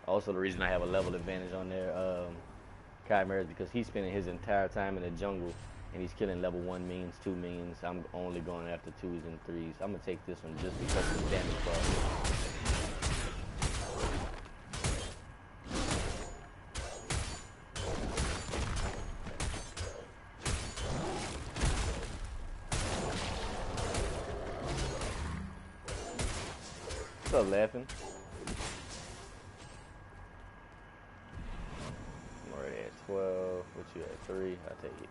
Also, the reason I have a level advantage on there, Khaimera, is because he's spending his entire time in the jungle and he's killing level 1 minions, 2 minions. I'm only going after 2s and 3s. I'm gonna take this one just because of the damage bar. What's up, laughing? I'm already at 12. What you at? 3? I'll take it.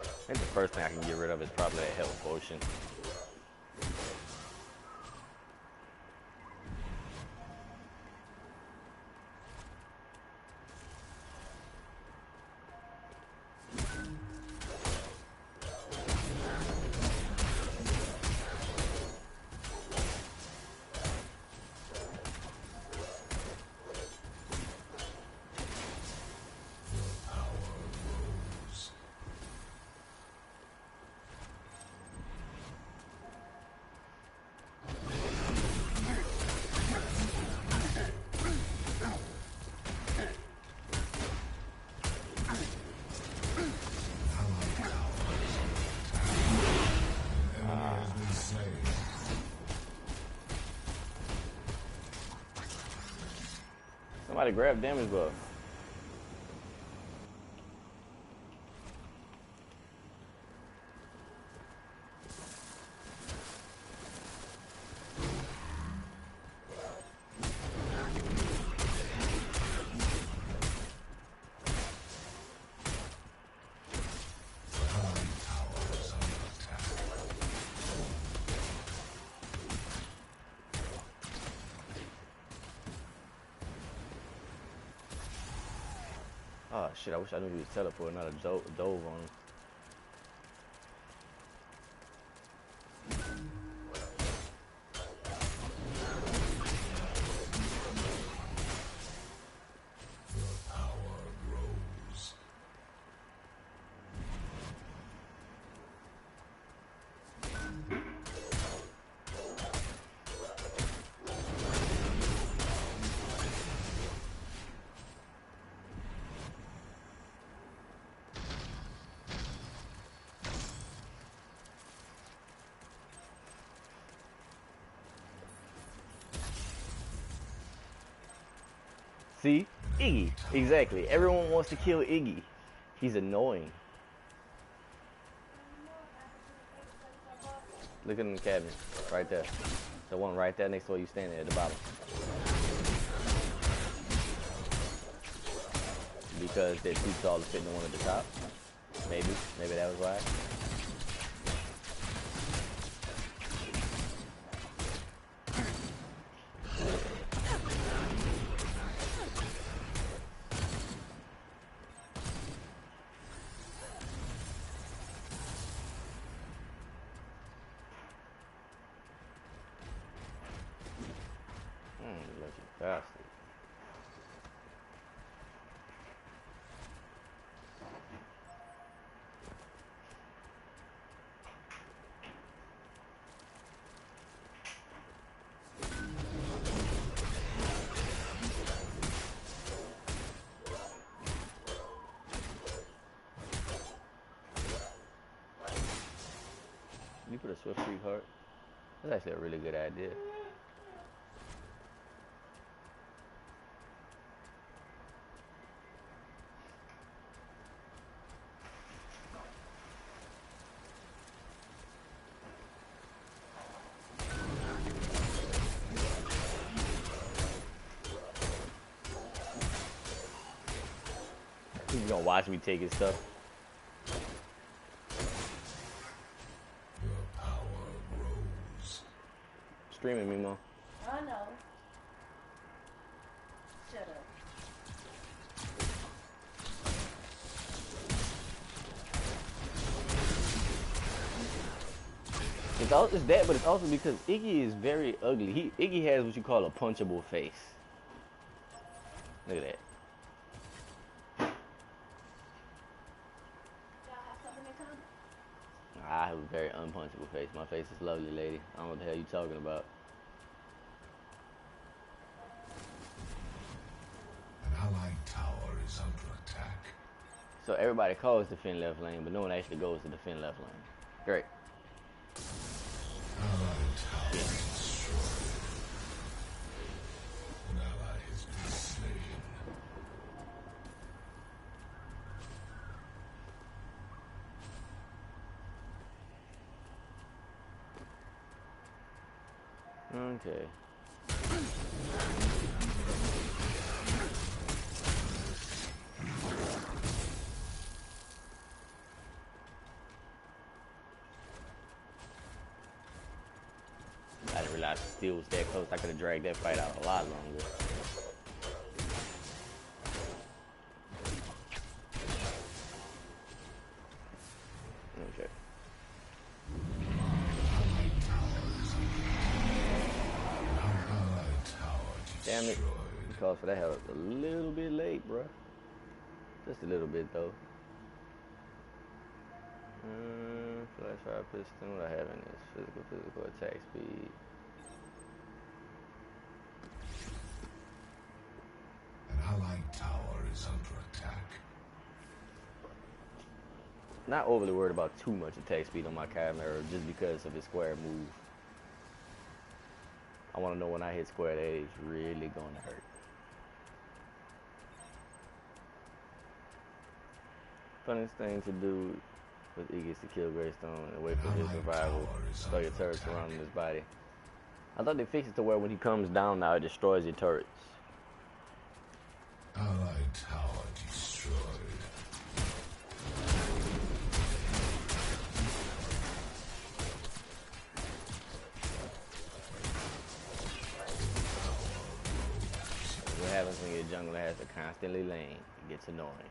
I think the first thing I can get rid of is probably a health potion. Somebody grab damage buff. Oh shit, I wish I knew he was teleporting, not a dove on him. See? Iggy. Exactly. Everyone wants to kill Iggy. He's annoying. Look at the cabin. Right there. The one right there next to where you standing at the bottom. Because they're too tall to fit in the one at the top. Maybe. Maybe that was why. Lucky bastard. You put a Swift Creek heart? That's actually a really good idea. He's gonna watch me take his stuff. Your power grows. Streaming me, Mo. I know. Shut up. It's that, but it's also because Iggy is very ugly. Iggy has what you call a punchable face. Look at that. Y'all have something in common? I have a very unpunchable face. My face is lovely, lady. I don't know what the hell you talking about. An allied tower is under attack. So everybody calls defend left lane, but no one actually goes to defend left lane. Great. Allied tower is destroyed. An ally has been slain. Okay. I didn't realize the steel was that close. I could have dragged that fight out a lot longer. Okay. Allied tower Damn it. destroyed. Because for that hell, it's a little bit late, bruh. Just a little bit, though. Flash fire piston. What I have in this? Physical attack speed. An allied tower is under attack. Not overly worried about too much attack speed on my Khaimera just because of his square move. I want to know when I hit square that it's really going to hurt. Funnest thing to do with Iggy is to kill Greystone and wait for his survival. Throw your turrets surrounding his body. I thought they fixed it to where when he comes down now it destroys your turrets. Allied tower destroyed. What happens when your jungler has to constantly lane? It gets annoying.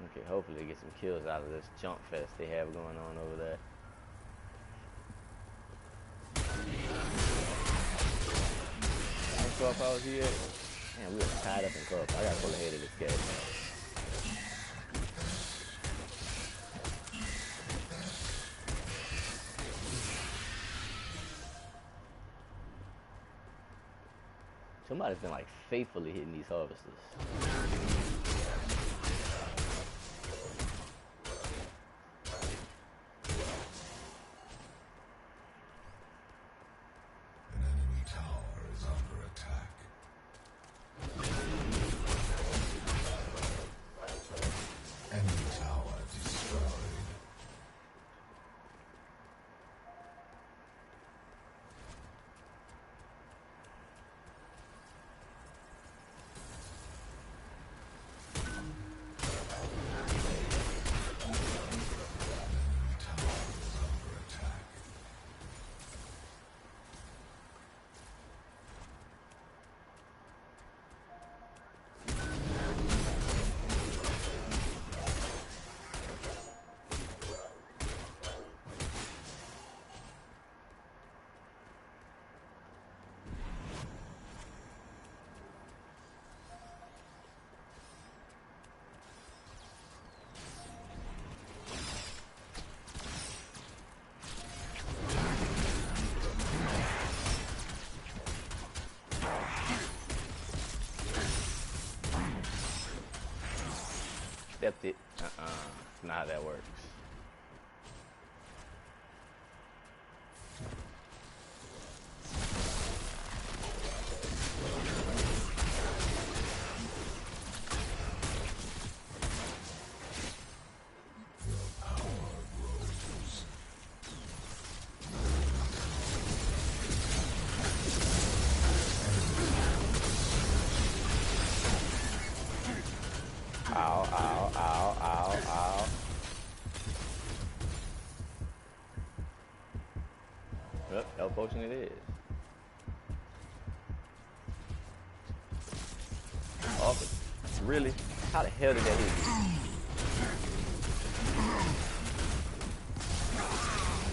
Okay, hopefully get some kills out of this jump fest they have going on over there. Cup out here. Man, we were tied up in cup. I gotta pull ahead of this game. Somebody's been like faithfully hitting these harvesters. accept it. Not how that works. Ow, ow, ow, ow, ow. Yep, health potion it is. Oh, really? How the hell did that hit me?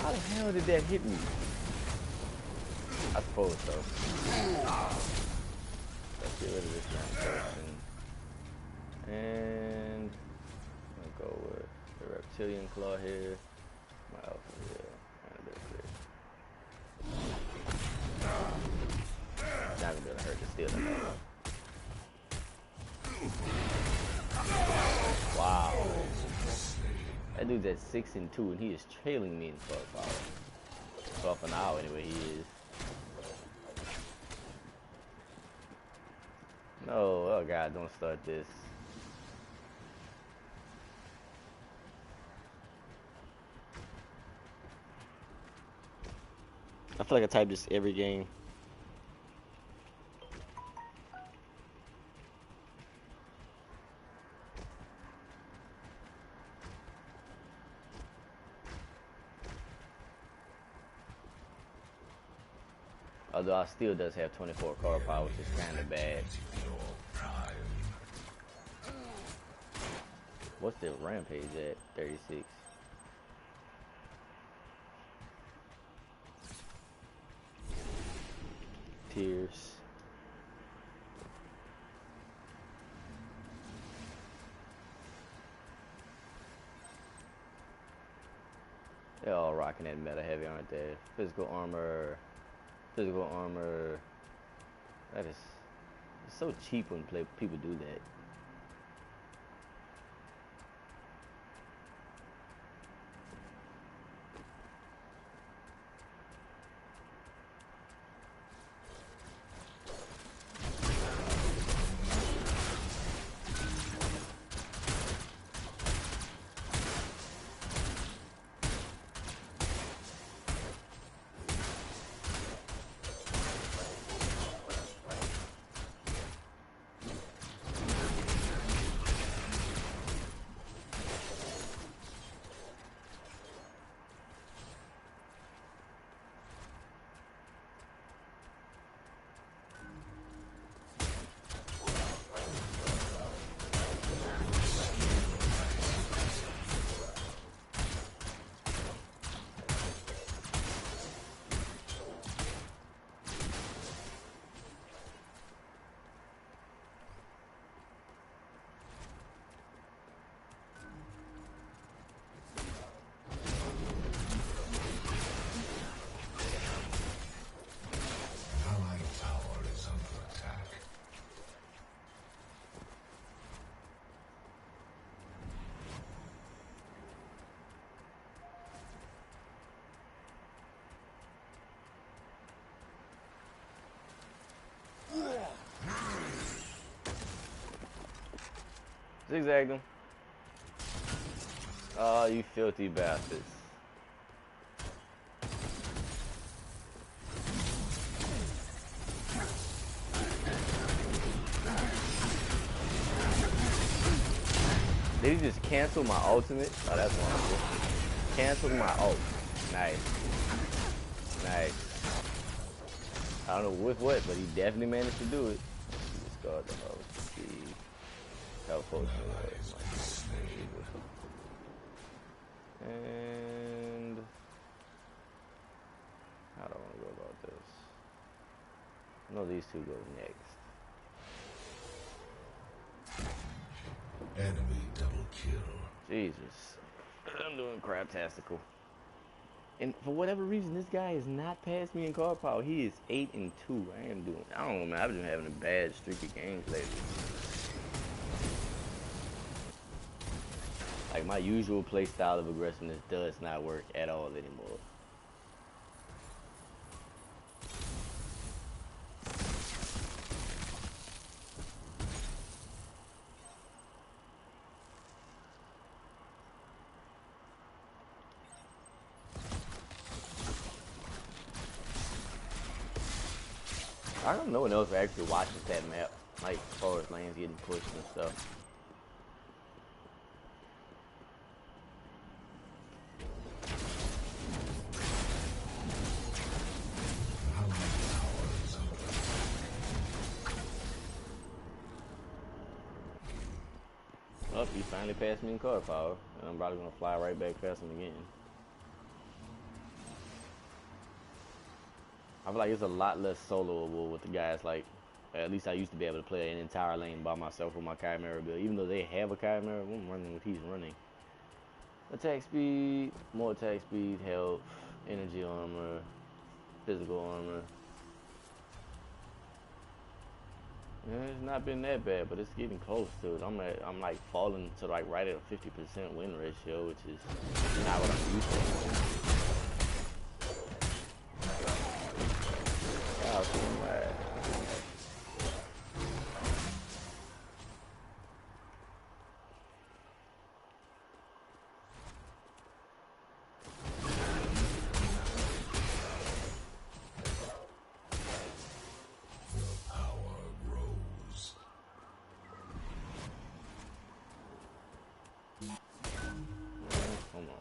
How the hell did that hit me? I suppose so. Let's get rid of this damn potion. And I'm gonna go with the reptilian claw here. My alpha here. And a bit of crit. Not gonna be able to hurt to steal that. Wow. That dude's at 6 and 2 and he is trailing me in firepower. Well, for now anyway, he is. No, oh god, don't start this. I feel like I type this every game. Although I still does have 24 card power, which is kind of bad. What's the rampage at? 36. Tears. They're all rocking that meta heavy, aren't they? Physical armor. Physical armor. That is it's so cheap when people do that. Zigzag them. Oh, you filthy bastards. Did he just cancel my ultimate? Oh, that's wonderful. Cancel my ult. Nice. Nice. I don't know with what, but he definitely managed to do it. Discard the host. Health potion. And how do I want to go about this? I know these two go next. Enemy double kill. Jesus. I'm doing crap-tastical. And for whatever reason, this guy is not past me in card power. He is 8 and 2. I don't know, man. I've been having a bad streak of games lately. Like my usual play style of aggressiveness does not work at all anymore. I don't know no one else actually watches that map, like as far as lanes getting pushed and stuff. Oh, he finally passed me in car power, and I'm probably gonna fly right back past him again. I feel like it's a lot less soloable with the guys. Like, at least I used to be able to play an entire lane by myself with my Khaimera build. Even though they have a Khaimera, I'm running what he's running. Attack speed, more attack speed, health, energy armor, physical armor. Yeah, it's not been that bad, but it's getting close to it. I'm like falling to like right at a 50% win ratio, which is not what I'm used to. Wow, so bad. Come on.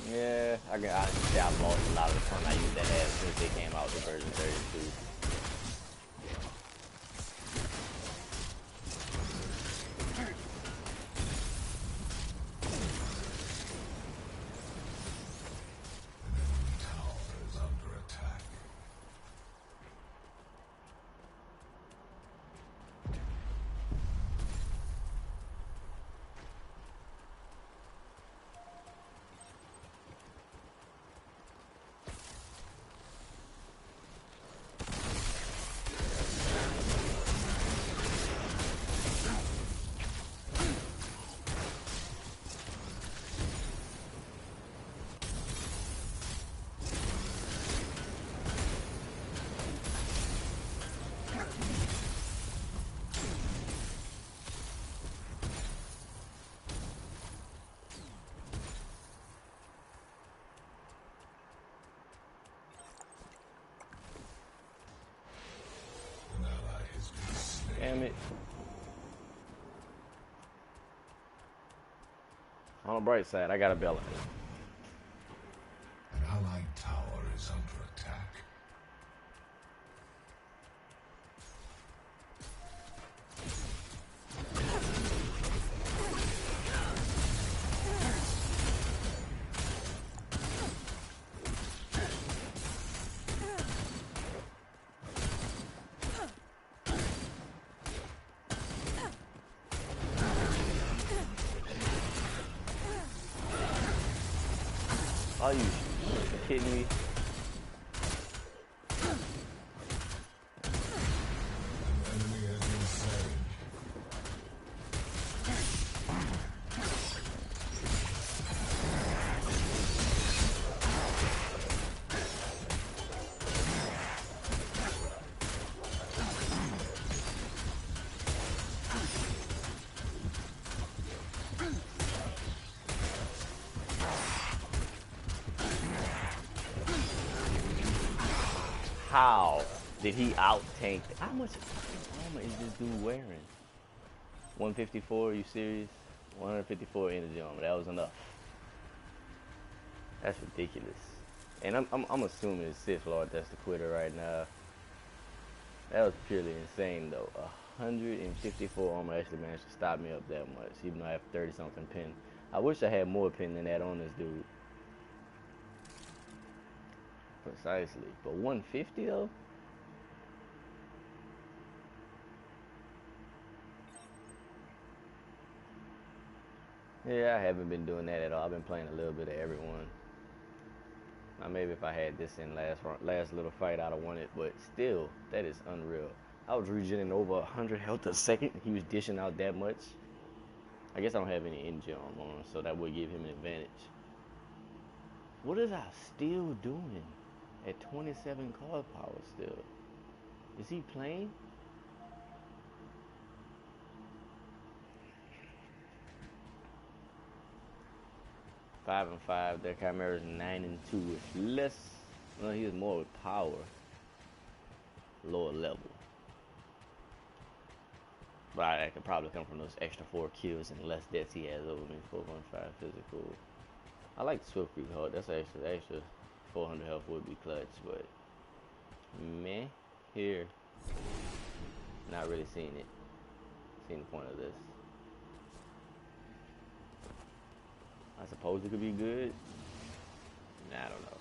Yeah, I say I've lost a lot of the fun I used to have since they came out with version 32. Damn it. On the bright side, I got a Bella. An allied tower is under attack. Are you kidding me? An enemy has been slain. How did he out tank? How much armor is this dude wearing? 154, are you serious? 154 energy armor, that was enough. That's ridiculous. And I'm assuming it's Sith Lord that's the quitter right now. That was purely insane though. 154 armor actually managed to stop me up that much, even though I have 30 something pin. I wish I had more pin than that on this dude. Precisely. But 150 though? Yeah, I haven't been doing that at all. I've been playing a little bit of everyone. Now maybe if I had this in last little fight, I'd have won it. But still, that is unreal. I was regenerating over 100 health a second. He was dishing out that much. I guess I don't have any engine armor on, so that would give him an advantage. What is I still doing at 27 card power still? Is he playing? Five and 5. Their Khaimera is 9 and 2 with less. Well, he has more with power. Lower level. But that could probably come from those extra 4 kills and less deaths he has over me. 4.5 physical. I like the Swift Creep Hard. That's actually the extra 400 health would be clutch, but meh. Here. Not really seeing it. Seeing the point of this. I suppose it could be good. Nah, I don't know.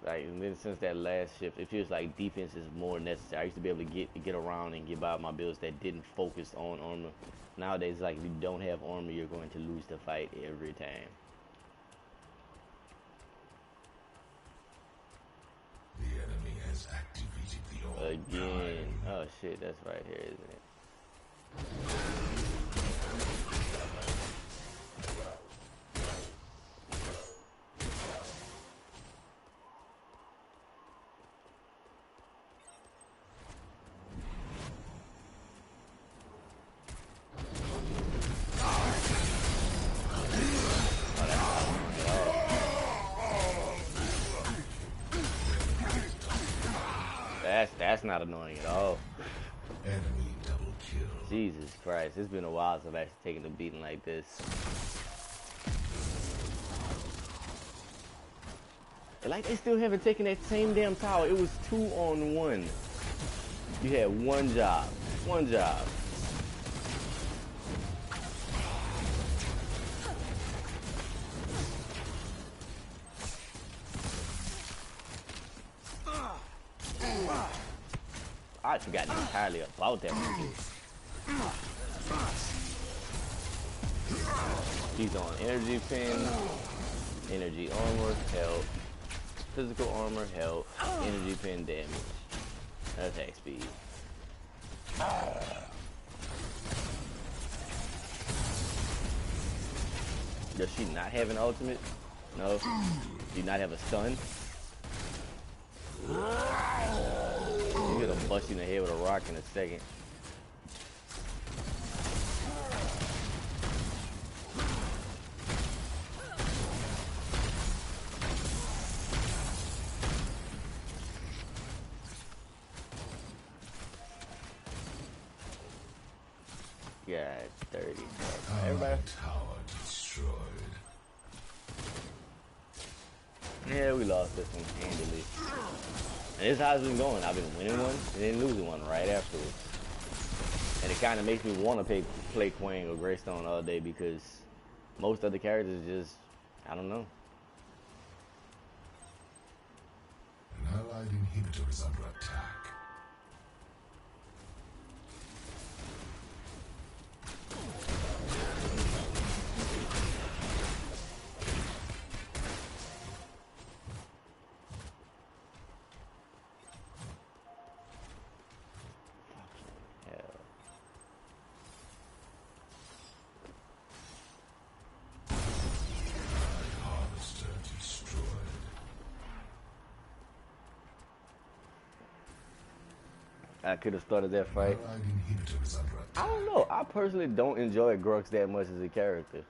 Like, and then since that last shift, it feels like defense is more necessary. I used to be able to get around and get by my builds that didn't focus on armor. Nowadays, like, if you don't have armor, you're going to lose the fight every time. The enemy has activated the orb. Again. Oh shit, that's right here, isn't it? That's not annoying at all. Enemy double kill. Jesus Christ, it's been a while since I've actually taken a beating like this. Like, they still haven't taken that same damn tower. It was 2 on 1. You had one job. One job. I forgot entirely about that one. He's on energy pin, energy armor, health, physical armor, health, energy pin damage, attack speed. Does she not have an ultimate? No. Do you not have a stun? You're gonna bust you in the head with a rock in a second. God, 30. Everybody. Tower destroyed. Yeah, we lost this one handily. And this is how it's been going. I've been winning one and then losing one right afterwards. And it kind of makes me want to play Quang or Greystone all day because most other characters just, I don't know. An allied inhibitor is under attack. I could have started that fight. I don't know. I personally don't enjoy Grux that much as a character.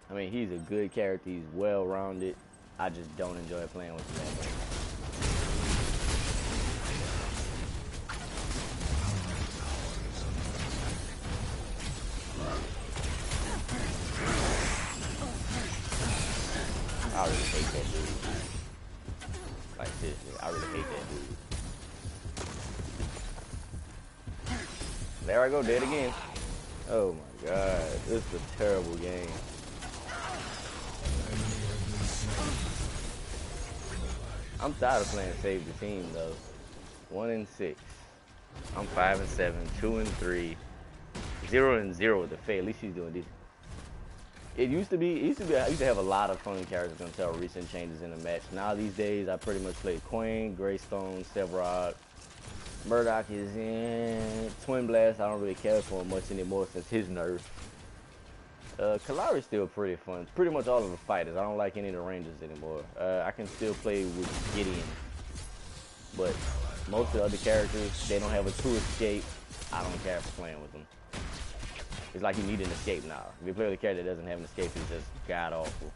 I mean, he's a good character. He's well-rounded. I just don't enjoy playing with him that much. I really hate that dude. Like seriously, I really hate that dude. There I go, dead again. Oh my god, this is a terrible game. I'm tired of playing Save the Team though. 1-6. I'm 5-7, 2-3, 0-0 with the Faye. At least she's doing decent. I used to have a lot of fun characters until recent changes in the match. Now these days, I pretty much play Queen, Greystone, Sevarog. Murdoch is in. Twin Blast, I don't really care for him much anymore since his nerf. Khaimera's still pretty fun. Pretty much all of the fighters. I don't like any of the Rangers anymore. I can still play with Gideon. But most of the other characters, they don't have a true escape. I don't care for playing with them. It's like you need an escape now. If you play with a character that doesn't have an escape, he's just god-awful.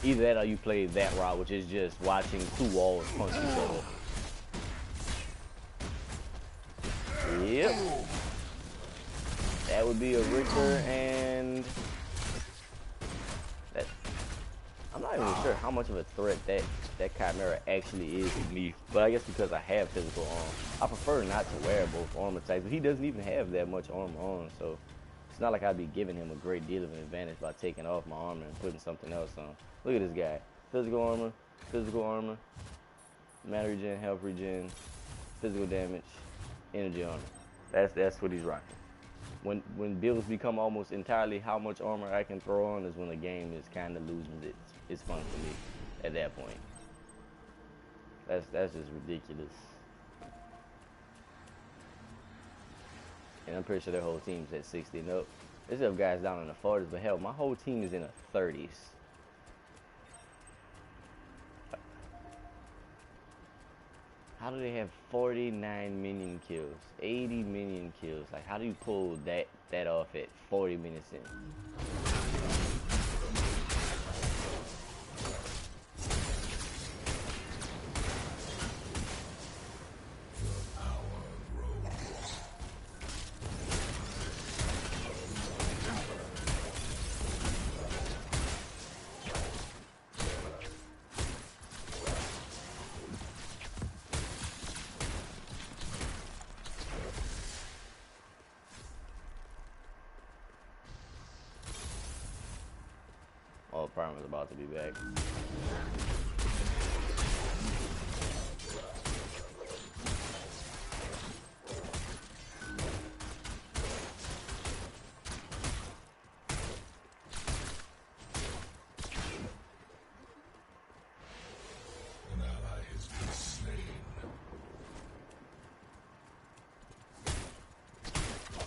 Either that or you play that route, which is just watching two walls punch each other. Yep. That would be a Richter and... that. I'm not even sure how much of a threat that Khaimera actually is to me. But I guess because I have physical armor. I prefer not to wear both armor types. But he doesn't even have that much armor on. So it's not like I'd be giving him a great deal of an advantage by taking off my armor and putting something else on. Look at this guy. Physical armor, mana regen, health regen, physical damage, energy armor. That's what he's rocking. When builds become almost entirely how much armor I can throw on is when the game is kind of losing its fun for me at that point. That's just ridiculous. And I'm pretty sure their whole team's at 60. Nope. There's some guys down in the 40s, but hell, my whole team is in the 30s. How do they have 49 minion kills, 80 minion kills? Like, how do you pull that off at 40 minutes in? Oh, Primer's about to be back. An ally has been slain.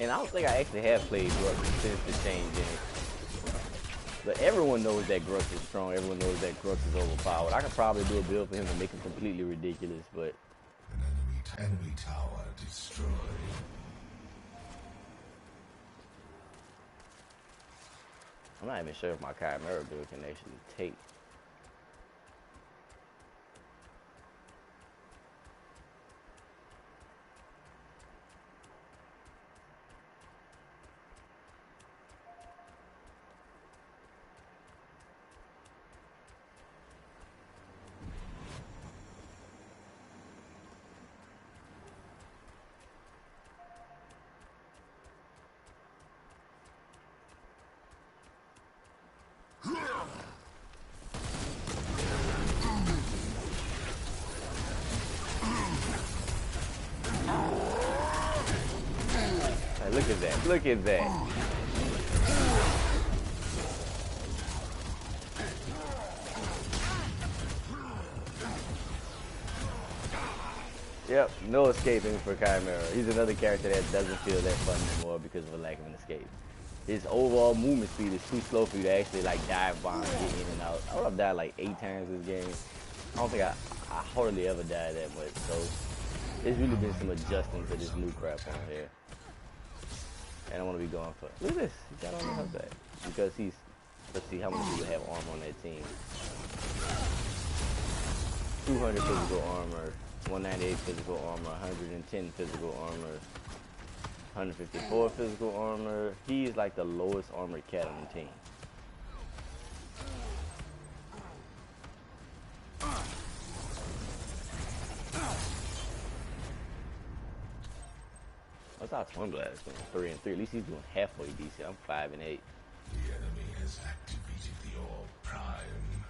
And I don't think I actually have played Grux since the change in it. But everyone knows that Grux is strong. Everyone knows that Grux is overpowered. I could probably do a build for him to make him completely ridiculous, but... An enemy tower destroyed. I'm not even sure if my Khaimera build can actually take. Look at that. Look at that. Yep, no escaping for Khaimera. He's another character that doesn't feel that fun anymore because of a lack of an escape. His overall movement speed is too slow for you to actually like dive bomb, get in and out. I would have died like 8 times this game. I don't think I hardly ever died that much. So it's really been some adjusting to this new crap on here. And I want to be going for, look at this, he got on the health back. Because he's, let's see how many people have armor on that team. 200 physical armor, 198 physical armor, 110 physical armor, 154 physical armor. He's like the lowest armored cat on the team. What's our Twin Blast doing? 3 and 3. At least he's doing halfway decent. I'm 5 and 8. The enemy has activated the Orb Prime.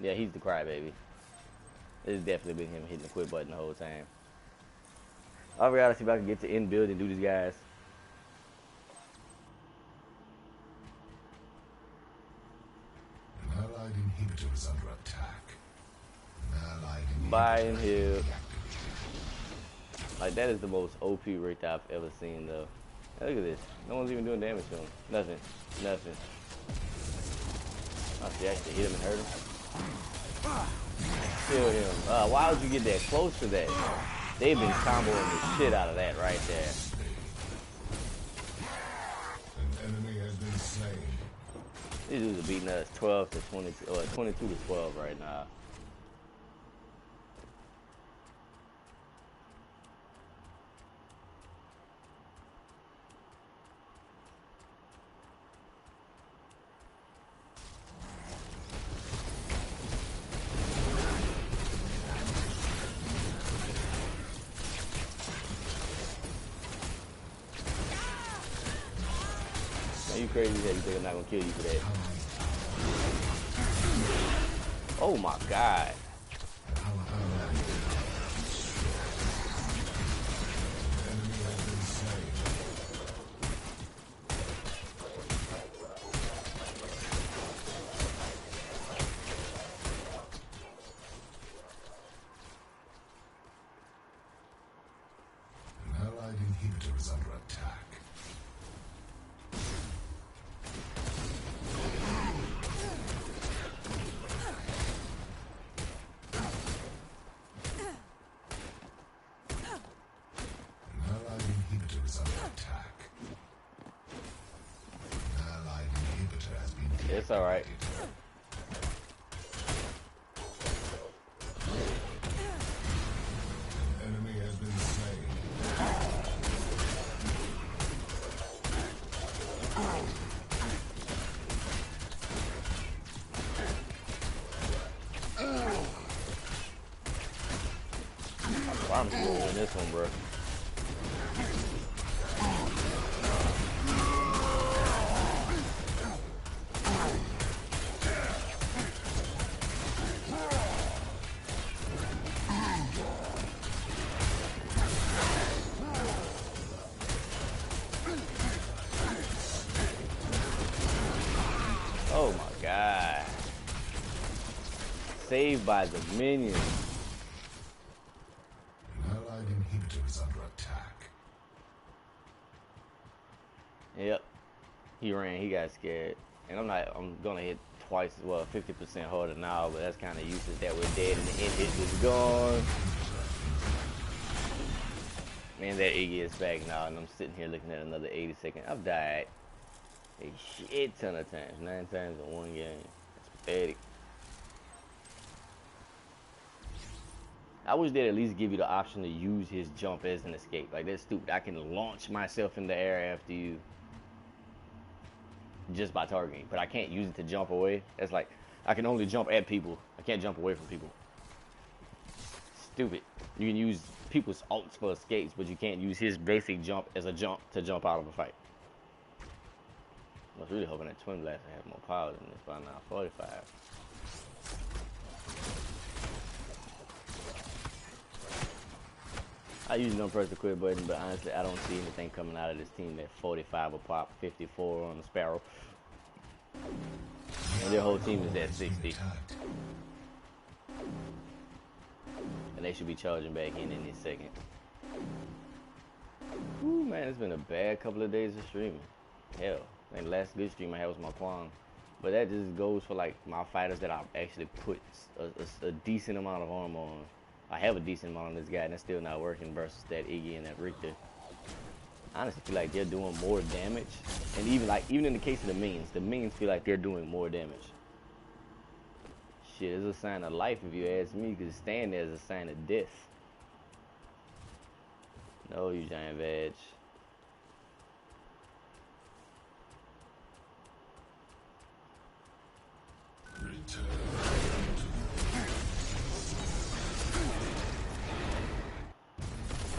Yeah, he's the crybaby. It's definitely been him hitting the quit button the whole time. I gotta see if I can get to end build and do these guys. An allied inhibitor is under attack. An allied inhibitor Buy and heal. activated. Like, that is the most OP rate I've ever seen, though. Look at this. No one's even doing damage to him. Nothing. Nothing. Oh, she actually hit him and hurt him. Kill him. Why would you get that close to that? They've been comboing the shit out of that right there. An enemy has been slain. These dudes are beating us 12 to 22, or 22 to 12 right now. You crazy that you think I'm not gonna kill you for that? Oh my god. An allied inhibitor is under attack. It's alright. An enemy has been slain. I promise you we'll win this one, bro. Oh my god. Saved by the minions. An allied inhibitor is under attack. Yep. He ran, he got scared. And I'm gonna hit twice as well, 50% harder now, but that's kinda useless that we're dead and the end hit is gone. Man, that Iggy is back now, and I'm sitting here looking at another 80 seconds. I've died a shit ton of times, 9 times in one game. It's pathetic. I wish they'd at least give you the option to use his jump as an escape. Like, that's stupid. I can launch myself in the air after you just by targeting, but I can't use it to jump away. That's like, I can only jump at people. I can't jump away from people. Stupid. You can use people's ults for escapes, but you can't use his basic jump as a jump to jump out of a fight. I was really hoping that Twin Blast would have more power than this by now. 45. I usually don't press the quit button, but honestly, I don't see anything coming out of this team that 45 will pop, 54 on the Sparrow. And their whole team is at 60. And they should be charging back in this second. Ooh, man, it's been a bad couple of days of streaming. Hell, I think the last good stream I had was my Kwang. But that just goes for like my fighters that I've actually put a decent amount of armor on. I have a decent amount on this guy and it's still not working versus that Iggy and that Richter. I honestly feel like they're doing more damage. And even in the case of the minions feel like they're doing more damage. Shit, it's a sign of life if you ask me, because staying there is a sign of death. No, you giant veg.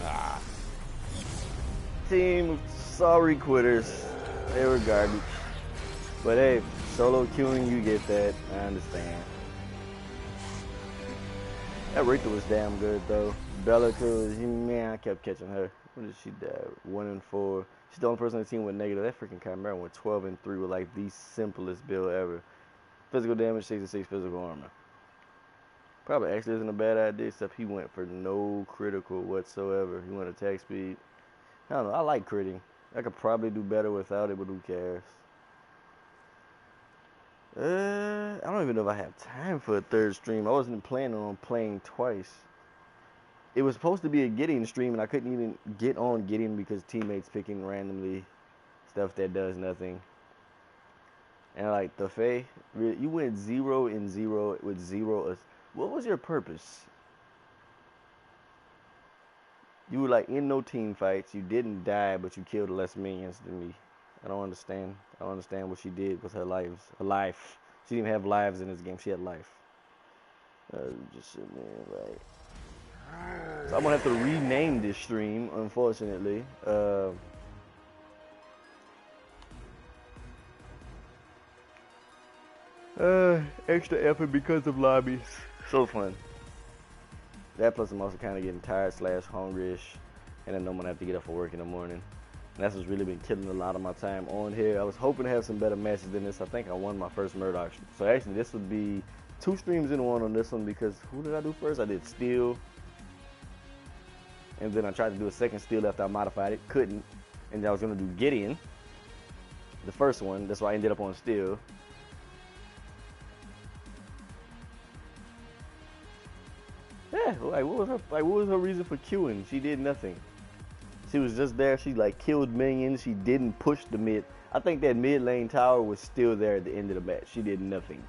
Ah. team of sorry quitters. They were garbage. But hey, solo queuing, you get that. I understand. That Rita was damn good though. Bellica, man, I kept catching her. What did she die? 1-4. She's the only person on the team with negative. That freaking Khaimera went 12-3 with like the simplest build ever. Physical damage, 66 physical armor. Probably actually isn't a bad idea, except he went for no critical whatsoever. He went attack speed. I don't know, I like critting. I could probably do better without it, but who cares? I don't even know if I have time for a third stream. I wasn't planning on playing twice. It was supposed to be a Gideon stream, and I couldn't even get on Gideon because teammates picking randomly stuff that does nothing. And like the Fae, you went 0-0 with 0. What was your purpose? You were like in no team fights. You didn't die, but you killed less minions than me. I don't understand. I don't understand what she did with her lives. Her life. She didn't even have lives in this game. She had life. Just sitting there, right. So I'm gonna have to rename this stream, unfortunately. Extra effort because of lobbies. So fun. That plus I'm also kind of getting tired / hungry-ish, and I know I'm gonna have to get up for work in the morning. And that's what's really been killing a lot of my time on here. I was hoping to have some better matches than this. I think I won my first Murdoch. So actually, this would be 2 streams in one on this one because who did I do first? I did Steel. And then I tried to do a second Steel after I modified it. Couldn't. And then I was going to do Gideon. The first one. That's why I ended up on Steel. Yeah, like what was her reason for queuing? She did nothing. She was just there. She like killed minions. She didn't push the mid. I think that mid lane tower was still there at the end of the match. She did nothing.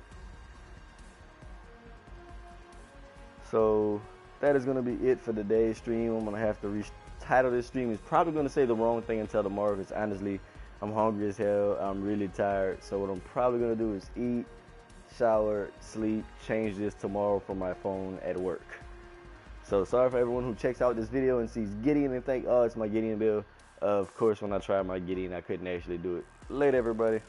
So that is gonna be it for today's stream. I'm gonna have to retitle this stream. It's probably gonna say the wrong thing until tomorrow because honestly, I'm hungry as hell. I'm really tired. So what I'm probably gonna do is eat, shower, sleep, change this tomorrow from my phone at work. So sorry for everyone who checks out this video and sees Gideon and think, oh, it's my Gideon build. Of course, when I tried my Gideon, I couldn't actually do it. Later, everybody.